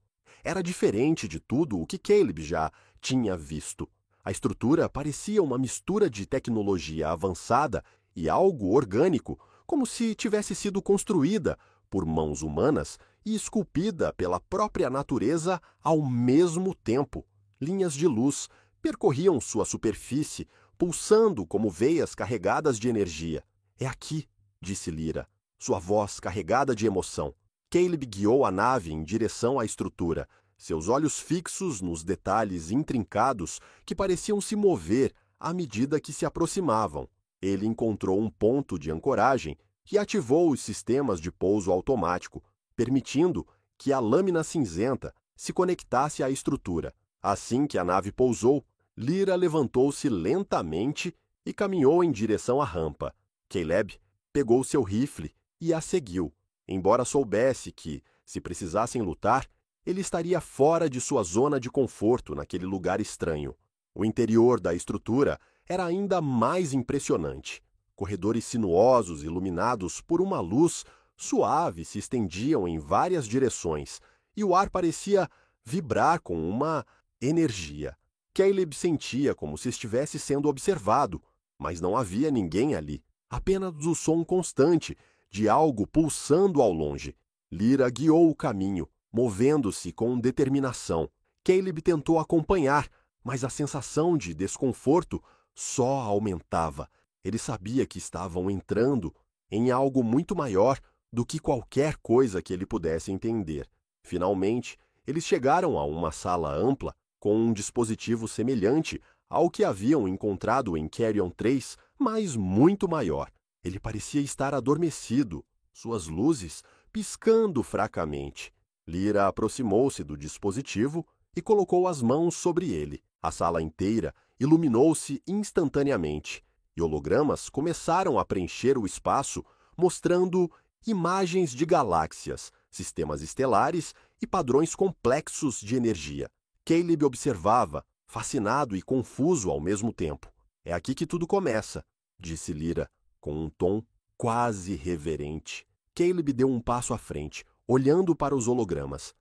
Era diferente de tudo o que Caleb já tinha visto. A estrutura parecia uma mistura de tecnologia avançada e algo orgânico, como se tivesse sido construída por mãos humanas e esculpida pela própria natureza ao mesmo tempo. Linhas de luz percorriam sua superfície, pulsando como veias carregadas de energia. "É aqui", disse Lyra, sua voz carregada de emoção. Caleb guiou a nave em direção à estrutura, seus olhos fixos nos detalhes intrincados que pareciam se mover à medida que se aproximavam. Ele encontrou um ponto de ancoragem e ativou os sistemas de pouso automático, permitindo que a lâmina cinzenta se conectasse à estrutura. Assim que a nave pousou, Lyra levantou-se lentamente e caminhou em direção à rampa. Caleb pegou seu rifle e a seguiu, embora soubesse que, se precisassem lutar, ele estaria fora de sua zona de conforto naquele lugar estranho. O interior da estrutura era ainda mais impressionante. Corredores sinuosos iluminados por uma luz suave se estendiam em várias direções, e o ar parecia vibrar com uma energia. Caleb sentia como se estivesse sendo observado, mas não havia ninguém ali. Apenas o som constante de algo pulsando ao longe. Lyra guiou o caminho, movendo-se com determinação. Caleb tentou acompanhar, mas a sensação de desconforto só aumentava. Ele sabia que estavam entrando em algo muito maior do que qualquer coisa que ele pudesse entender. Finalmente, eles chegaram a uma sala ampla com um dispositivo semelhante ao que haviam encontrado em Carrion 3, mas muito maior. Ele parecia estar adormecido, suas luzes piscando fracamente. Lyra aproximou-se do dispositivo e colocou as mãos sobre ele. A sala inteira iluminou-se instantaneamente, e hologramas começaram a preencher o espaço, mostrando imagens de galáxias, sistemas estelares e padrões complexos de energia. Caleb observava, fascinado e confuso ao mesmo tempo. É aqui que tudo começa, disse Lyra, com um tom quase reverente. Caleb deu um passo à frente, olhando para os hologramas.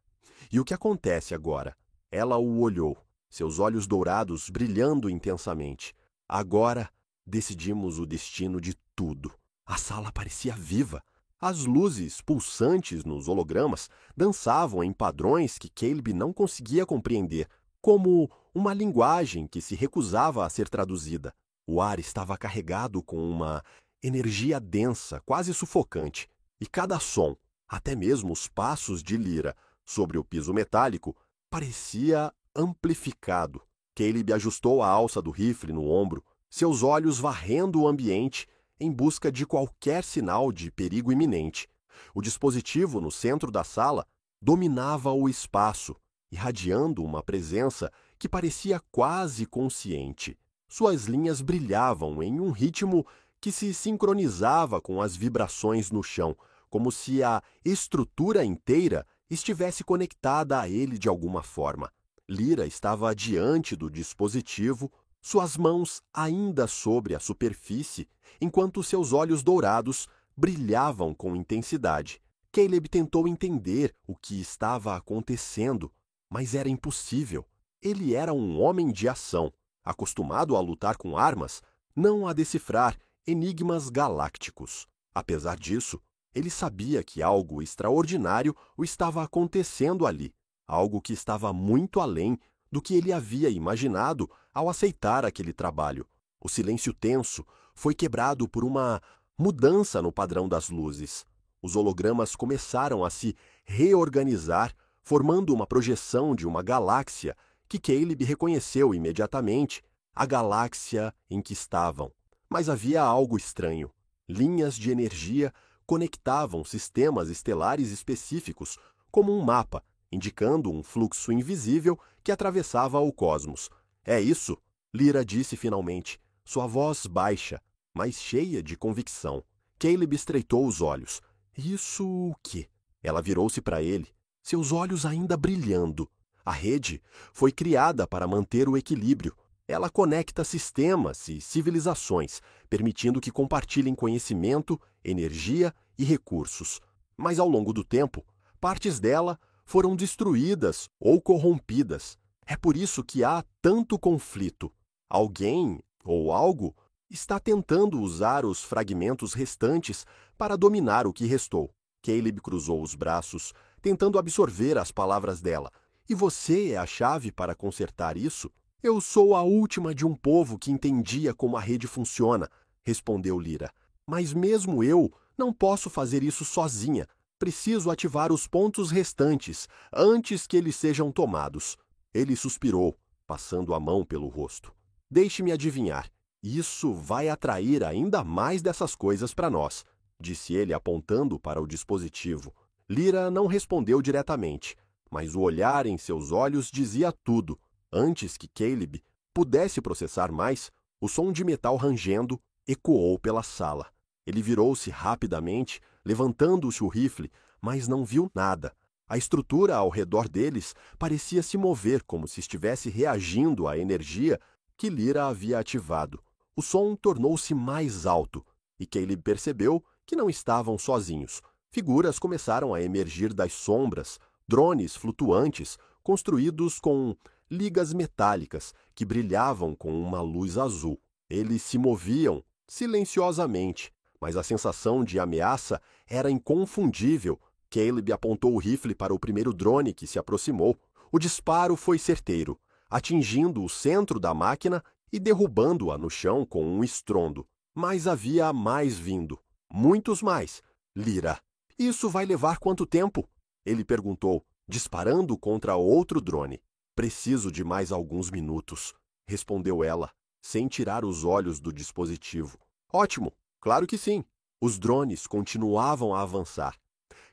E o que acontece agora? Ela o olhou, seus olhos dourados brilhando intensamente. Agora decidimos o destino de tudo. A sala parecia viva. As luzes pulsantes nos hologramas dançavam em padrões que Caleb não conseguia compreender, como uma linguagem que se recusava a ser traduzida. O ar estava carregado com uma energia densa, quase sufocante, e cada som, até mesmo os passos de Lyra sobre o piso metálico, parecia amplificado. Caleb ajustou a alça do rifle no ombro, seus olhos varrendo o ambiente em busca de qualquer sinal de perigo iminente. O dispositivo no centro da sala dominava o espaço, irradiando uma presença que parecia quase consciente. Suas linhas brilhavam em um ritmo que se sincronizava com as vibrações no chão, como se a estrutura inteira estivesse conectada a ele de alguma forma. Lyra estava diante do dispositivo, suas mãos ainda sobre a superfície, enquanto seus olhos dourados brilhavam com intensidade. Caleb tentou entender o que estava acontecendo, mas era impossível. Ele era um homem de ação, acostumado a lutar com armas, não a decifrar enigmas galácticos. Apesar disso, ele sabia que algo extraordinário o estava acontecendo ali, algo que estava muito além do que ele havia imaginado ao aceitar aquele trabalho. O silêncio tenso foi quebrado por uma mudança no padrão das luzes. Os hologramas começaram a se reorganizar, formando uma projeção de uma galáxia que Caleb reconheceu imediatamente, a galáxia em que estavam. Mas havia algo estranho. Linhas de energia conectavam sistemas estelares específicos, como um mapa, indicando um fluxo invisível que atravessava o cosmos. É isso, Lyra disse finalmente, sua voz baixa, mas cheia de convicção. Caleb estreitou os olhos. Isso o quê? Ela virou-se para ele, seus olhos ainda brilhando. A rede foi criada para manter o equilíbrio. Ela conecta sistemas e civilizações, permitindo que compartilhem conhecimento, energia e recursos. Mas ao longo do tempo, partes dela foram destruídas ou corrompidas. É por isso que há tanto conflito. Alguém ou algo está tentando usar os fragmentos restantes para dominar o que restou. Caleb cruzou os braços, tentando absorver as palavras dela. E você é a chave para consertar isso? Eu sou a última de um povo que entendia como a rede funciona, respondeu Lyra. Mas mesmo eu não posso fazer isso sozinha. Preciso ativar os pontos restantes antes que eles sejam tomados. Ele suspirou, passando a mão pelo rosto. Deixe-me adivinhar. Isso vai atrair ainda mais dessas coisas para nós, disse ele apontando para o dispositivo. Lyra não respondeu diretamente, mas o olhar em seus olhos dizia tudo. Antes que Caleb pudesse processar mais, o som de metal rangendo ecoou pela sala. Ele virou-se rapidamente, levantando-se o rifle, mas não viu nada. A estrutura ao redor deles parecia se mover como se estivesse reagindo à energia que Lyra havia ativado. O som tornou-se mais alto, e Caleb percebeu que não estavam sozinhos. Figuras começaram a emergir das sombras, drones flutuantes, construídos com ligas metálicas que brilhavam com uma luz azul. Eles se moviam silenciosamente, mas a sensação de ameaça era inconfundível. Caleb apontou o rifle para o primeiro drone que se aproximou. O disparo foi certeiro, atingindo o centro da máquina e derrubando-a no chão com um estrondo. Mas havia mais vindo. Muitos mais. Lyra, isso vai levar quanto tempo? Ele perguntou, disparando contra outro drone. Preciso de mais alguns minutos, respondeu ela, sem tirar os olhos do dispositivo. Ótimo, claro que sim. Os drones continuavam a avançar.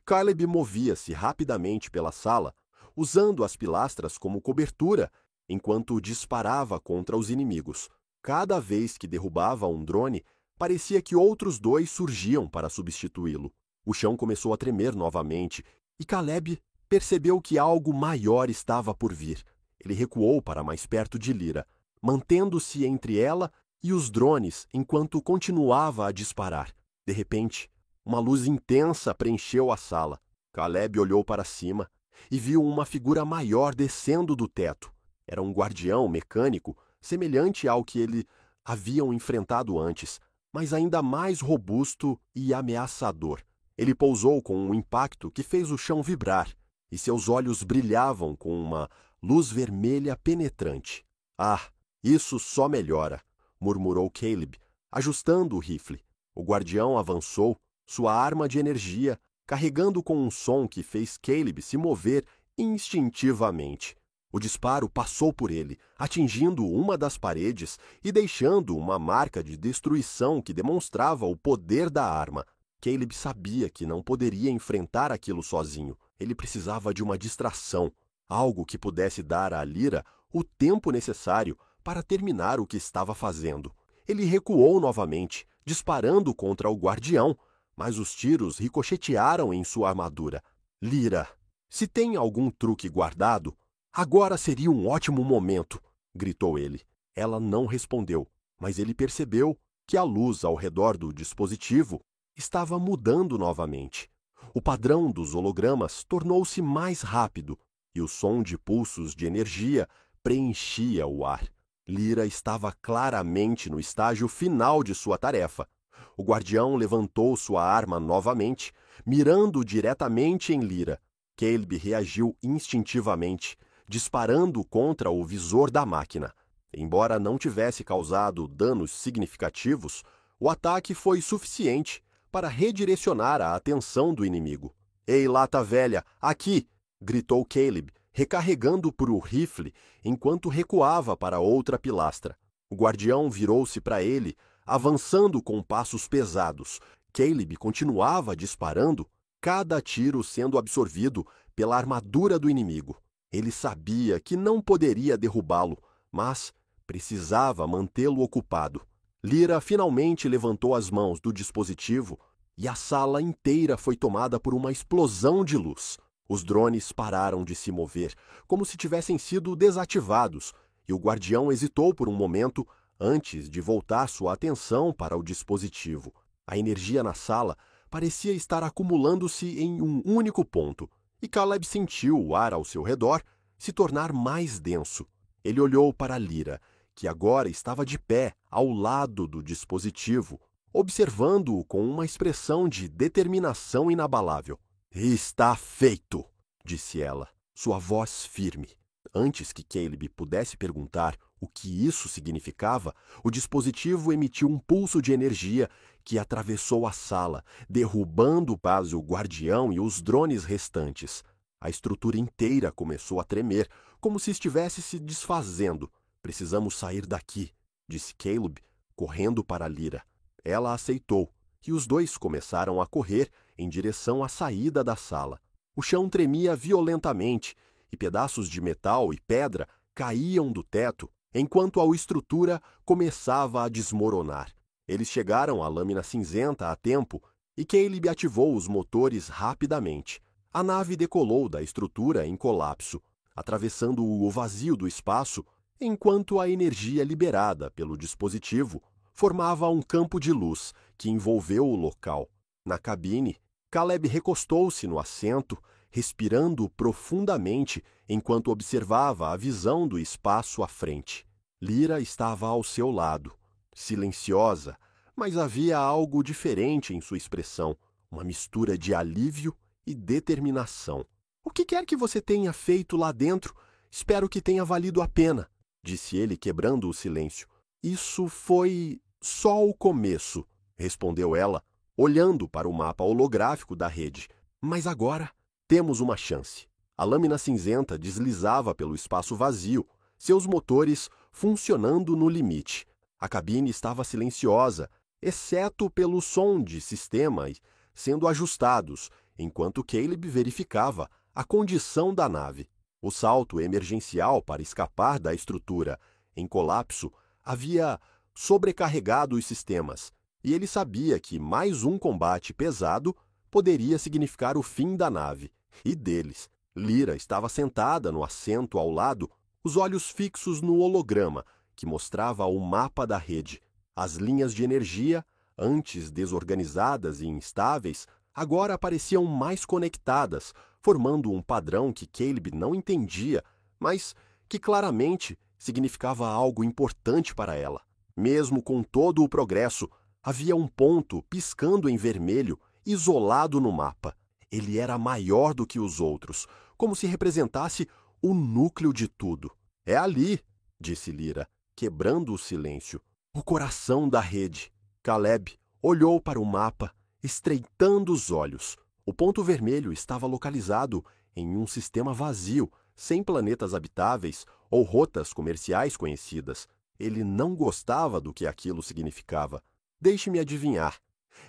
Caleb movia-se rapidamente pela sala, usando as pilastras como cobertura, enquanto disparava contra os inimigos. Cada vez que derrubava um drone, parecia que outros dois surgiam para substituí-lo. O chão começou a tremer novamente e Caleb percebeu que algo maior estava por vir. Ele recuou para mais perto de Lyra, mantendo-se entre ela e os drones enquanto continuava a disparar. De repente, uma luz intensa preencheu a sala. Caleb olhou para cima e viu uma figura maior descendo do teto. Era um guardião mecânico, semelhante ao que ele haviam enfrentado antes, mas ainda mais robusto e ameaçador. Ele pousou com um impacto que fez o chão vibrar, e seus olhos brilhavam com uma luz vermelha penetrante. Ah, isso só melhora, murmurou Caleb, ajustando o rifle. O guardião avançou, sua arma de energia, carregando com um som que fez Caleb se mover instintivamente. O disparo passou por ele, atingindo uma das paredes e deixando uma marca de destruição que demonstrava o poder da arma. Caleb sabia que não poderia enfrentar aquilo sozinho. Ele precisava de uma distração, algo que pudesse dar a Lyra o tempo necessário para terminar o que estava fazendo. Ele recuou novamente, disparando contra o guardião, mas os tiros ricochetearam em sua armadura. Lyra, se tem algum truque guardado, agora seria um ótimo momento, gritou ele. Ela não respondeu, mas ele percebeu que a luz ao redor do dispositivo estava mudando novamente. O padrão dos hologramas tornou-se mais rápido e o som de pulsos de energia preenchia o ar. Lyra estava claramente no estágio final de sua tarefa. O guardião levantou sua arma novamente, mirando diretamente em Lyra. Caleb reagiu instintivamente, disparando contra o visor da máquina. Embora não tivesse causado danos significativos, o ataque foi suficiente para redirecionar a atenção do inimigo. "Ei, lata velha, aqui!" gritou Caleb, recarregando por o rifle enquanto recuava para outra pilastra. O guardião virou-se para ele, avançando com passos pesados. Caleb continuava disparando, cada tiro sendo absorvido pela armadura do inimigo. Ele sabia que não poderia derrubá-lo, mas precisava mantê-lo ocupado. Lyra finalmente levantou as mãos do dispositivo e a sala inteira foi tomada por uma explosão de luz. Os drones pararam de se mover, como se tivessem sido desativados, e o guardião hesitou por um momento antes de voltar sua atenção para o dispositivo. A energia na sala parecia estar acumulando-se em um único ponto, e Caleb sentiu o ar ao seu redor se tornar mais denso. Ele olhou para Lyra, que agora estava de pé ao lado do dispositivo, observando-o com uma expressão de determinação inabalável. "Está feito", disse ela, sua voz firme. Antes que Caleb pudesse perguntar o que isso significava, o dispositivo emitiu um pulso de energia que atravessou a sala, derrubando o guardião e os drones restantes. A estrutura inteira começou a tremer, como se estivesse se desfazendo. "Precisamos sair daqui", disse Caleb, correndo para Lyra. Ela aceitou, e os dois começaram a correr em direção à saída da sala. O chão tremia violentamente, e pedaços de metal e pedra caíam do teto, enquanto a estrutura começava a desmoronar. Eles chegaram à lâmina cinzenta a tempo, e Caleb ativou os motores rapidamente. A nave decolou da estrutura em colapso, atravessando o vazio do espaço, enquanto a energia liberada pelo dispositivo formava um campo de luz que envolveu o local. Na cabine, Caleb recostou-se no assento, respirando profundamente enquanto observava a visão do espaço à frente. Lyra estava ao seu lado, silenciosa, mas havia algo diferente em sua expressão, uma mistura de alívio e determinação. "O que quer que você tenha feito lá dentro, espero que tenha valido a pena", disse ele, quebrando o silêncio. "Isso foi só o começo", respondeu ela, olhando para o mapa holográfico da rede. "Mas agora temos uma chance." A lâmina cinzenta deslizava pelo espaço vazio, seus motores funcionando no limite. A cabine estava silenciosa, exceto pelo som de sistema sendo ajustados, enquanto Caleb verificava a condição da nave. O salto emergencial para escapar da estrutura em colapso havia sobrecarregado os sistemas, e ele sabia que mais um combate pesado poderia significar o fim da nave e deles. Lyra estava sentada no assento ao lado, os olhos fixos no holograma, que mostrava o mapa da rede. As linhas de energia, antes desorganizadas e instáveis, agora pareciam mais conectadas, formando um padrão que Caleb não entendia, mas que claramente significava algo importante para ela. Mesmo com todo o progresso, havia um ponto piscando em vermelho, isolado no mapa. Ele era maior do que os outros, como se representasse o núcleo de tudo. É ali, disse Lyra, quebrando o silêncio. O coração da rede. Caleb olhou para o mapa, estreitando os olhos. O ponto vermelho estava localizado em um sistema vazio, sem planetas habitáveis ou rotas comerciais conhecidas. Ele não gostava do que aquilo significava. Deixe-me adivinhar.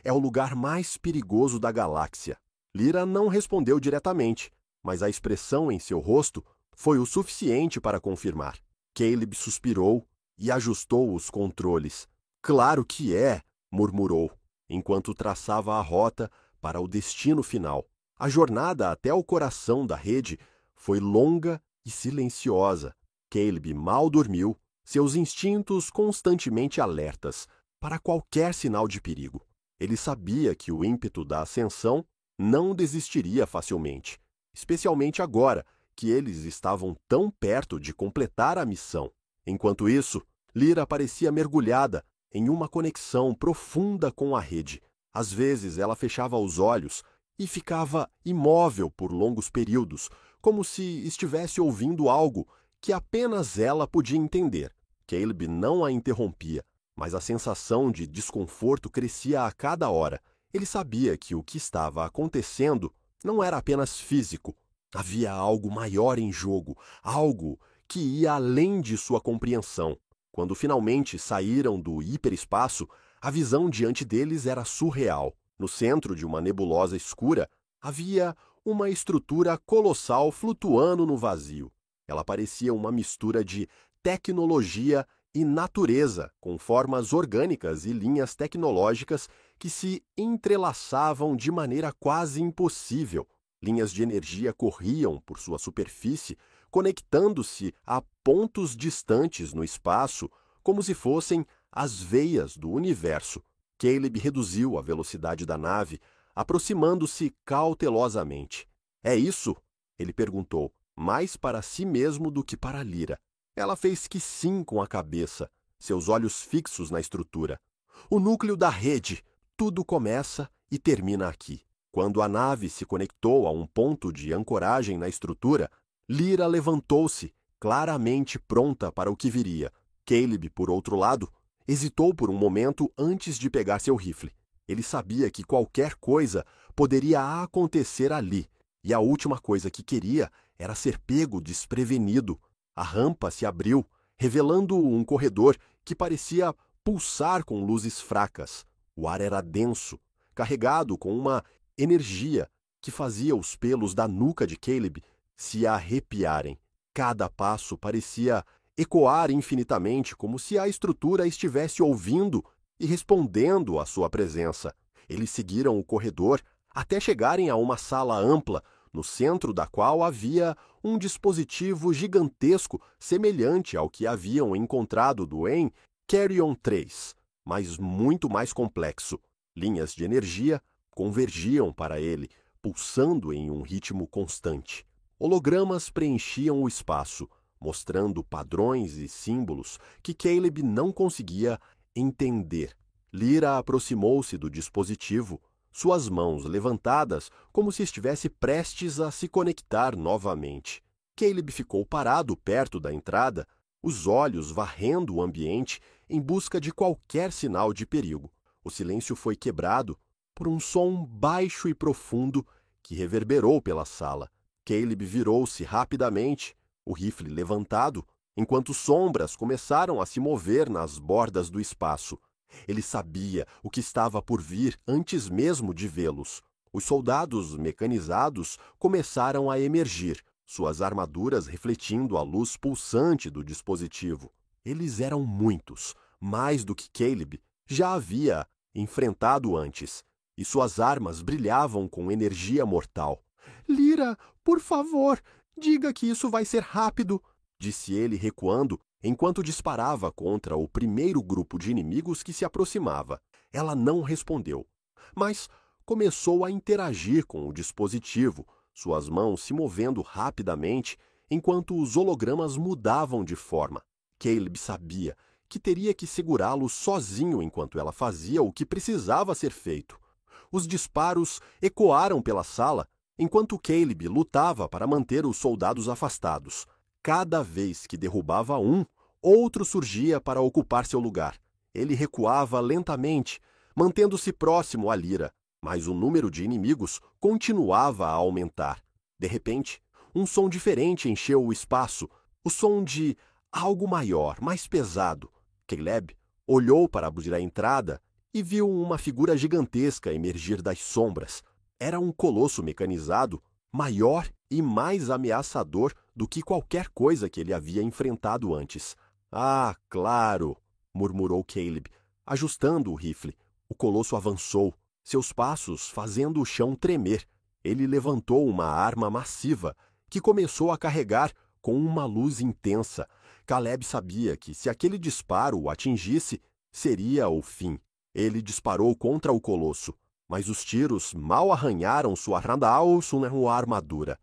É o lugar mais perigoso da galáxia. Lyra não respondeu diretamente, mas a expressão em seu rosto foi o suficiente para confirmar. Caleb suspirou e ajustou os controles. Claro que é, murmurou, enquanto traçava a rota para o destino final. A jornada até o coração da rede foi longa e silenciosa. Caleb mal dormiu, seus instintos constantemente alertas para qualquer sinal de perigo. Ele sabia que o ímpeto da ascensão não desistiria facilmente, especialmente agora que eles estavam tão perto de completar a missão. Enquanto isso, Lyra parecia mergulhada em uma conexão profunda com a rede. Às vezes ela fechava os olhos e ficava imóvel por longos períodos, como se estivesse ouvindo algo que apenas ela podia entender. Caleb não a interrompia, mas a sensação de desconforto crescia a cada hora. Ele sabia que o que estava acontecendo não era apenas físico. Havia algo maior em jogo, algo que ia além de sua compreensão. Quando finalmente saíram do hiperespaço, a visão diante deles era surreal. No centro de uma nebulosa escura, havia uma estrutura colossal flutuando no vazio. Ela parecia uma mistura de tecnologia e natureza, com formas orgânicas e linhas tecnológicas que se entrelaçavam de maneira quase impossível. Linhas de energia corriam por sua superfície, conectando-se a pontos distantes no espaço, como se fossem as veias do universo. Caleb reduziu a velocidade da nave, aproximando-se cautelosamente. É isso? Ele perguntou, mais para si mesmo do que para Lyra. Ela fez que sim com a cabeça, seus olhos fixos na estrutura. O núcleo da rede. Tudo começa e termina aqui. Quando a nave se conectou a um ponto de ancoragem na estrutura, Lyra levantou-se, claramente pronta para o que viria. Caleb, por outro lado, hesitou por um momento antes de pegar seu rifle. Ele sabia que qualquer coisa poderia acontecer ali, e a última coisa que queria era ser pego desprevenido. A rampa se abriu, revelando um corredor que parecia pulsar com luzes fracas. O ar era denso, carregado com uma energia que fazia os pelos da nuca de Caleb se arrepiarem. Cada passo parecia ecoar infinitamente, como se a estrutura estivesse ouvindo e respondendo à sua presença. Eles seguiram o corredor até chegarem a uma sala ampla, no centro da qual havia um dispositivo gigantesco semelhante ao que haviam encontrado em Carrion 3, mas muito mais complexo. Linhas de energia convergiam para ele, pulsando em um ritmo constante. Hologramas preenchiam o espaço, mostrando padrões e símbolos que Caleb não conseguia entender. Lyra aproximou-se do dispositivo, suas mãos levantadas como se estivesse prestes a se conectar novamente. Caleb ficou parado perto da entrada, os olhos varrendo o ambiente em busca de qualquer sinal de perigo. O silêncio foi quebrado por um som baixo e profundo que reverberou pela sala. Caleb virou-se rapidamente, o rifle levantado, enquanto sombras começaram a se mover nas bordas do espaço. Ele sabia o que estava por vir antes mesmo de vê-los. Os soldados mecanizados começaram a emergir, suas armaduras refletindo a luz pulsante do dispositivo. Eles eram muitos, mais do que Caleb já havia enfrentado antes. e suas armas brilhavam com energia mortal. Lyra, por favor, diga que isso vai ser rápido, disse ele recuando, enquanto disparava contra o primeiro grupo de inimigos que se aproximava. Ela não respondeu, mas começou a interagir com o dispositivo, suas mãos se movendo rapidamente enquanto os hologramas mudavam de forma. Caleb sabia que teria que segurá-lo sozinho enquanto ela fazia o que precisava ser feito. Os disparos ecoaram pela sala enquanto Caleb lutava para manter os soldados afastados. Cada vez que derrubava um, outro surgia para ocupar seu lugar. Ele recuava lentamente, mantendo-se próximo a Lyra, mas o número de inimigos continuava a aumentar. De repente, um som diferente encheu o espaço, o som de algo maior, mais pesado. Caleb olhou para abrir a entrada e viu uma figura gigantesca emergir das sombras. Era um colosso mecanizado, maior e mais ameaçador do que qualquer coisa que ele havia enfrentado antes. Ah, claro, murmurou Caleb, ajustando o rifle. O colosso avançou, seus passos fazendo o chão tremer. Ele levantou uma arma massiva, que começou a carregar com uma luz intensa. Caleb sabia que, se aquele disparo o atingisse, seria o fim. Ele disparou contra o colosso, mas os tiros mal arranharam sua armadura.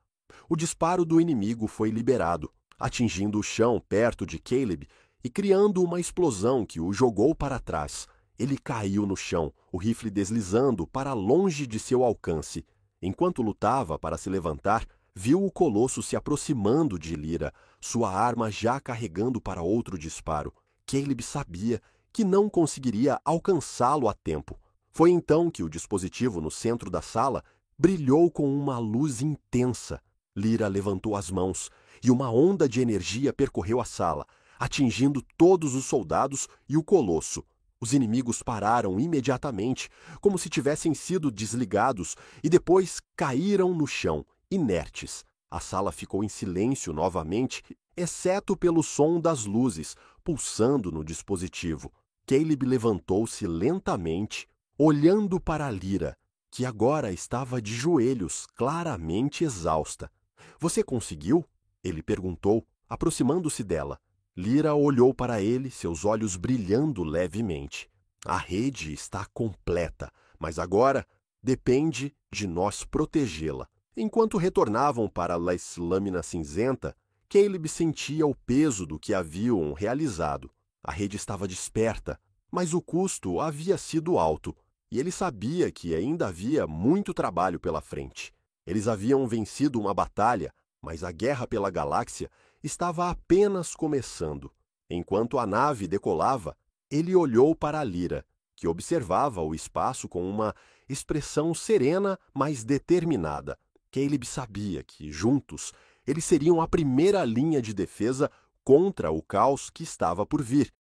O disparo do inimigo foi liberado, atingindo o chão perto de Caleb e criando uma explosão que o jogou para trás. Ele caiu no chão, o rifle deslizando para longe de seu alcance. Enquanto lutava para se levantar, viu o colosso se aproximando de Lyra, sua arma já carregando para outro disparo. Caleb sabia que não conseguiria alcançá-lo a tempo. Foi então que o dispositivo no centro da sala brilhou com uma luz intensa. Lyra levantou as mãos e uma onda de energia percorreu a sala, atingindo todos os soldados e o colosso. Os inimigos pararam imediatamente, como se tivessem sido desligados, e depois caíram no chão, inertes. A sala ficou em silêncio novamente, exceto pelo som das luzes pulsando no dispositivo. Caleb levantou-se lentamente, olhando para Lyra, que agora estava de joelhos, claramente exausta. Você conseguiu? Ele perguntou, aproximando-se dela. Lyra olhou para ele, seus olhos brilhando levemente. A rede está completa, mas agora depende de nós protegê-la. Enquanto retornavam para a lâmina cinzenta, Caleb sentia o peso do que haviam realizado. A rede estava desperta, mas o custo havia sido alto, e ele sabia que ainda havia muito trabalho pela frente. Eles haviam vencido uma batalha, mas a guerra pela galáxia estava apenas começando. Enquanto a nave decolava, ele olhou para Lyra, que observava o espaço com uma expressão serena, mas determinada. Caleb sabia que, juntos, eles seriam a primeira linha de defesa contra o caos que estava por vir.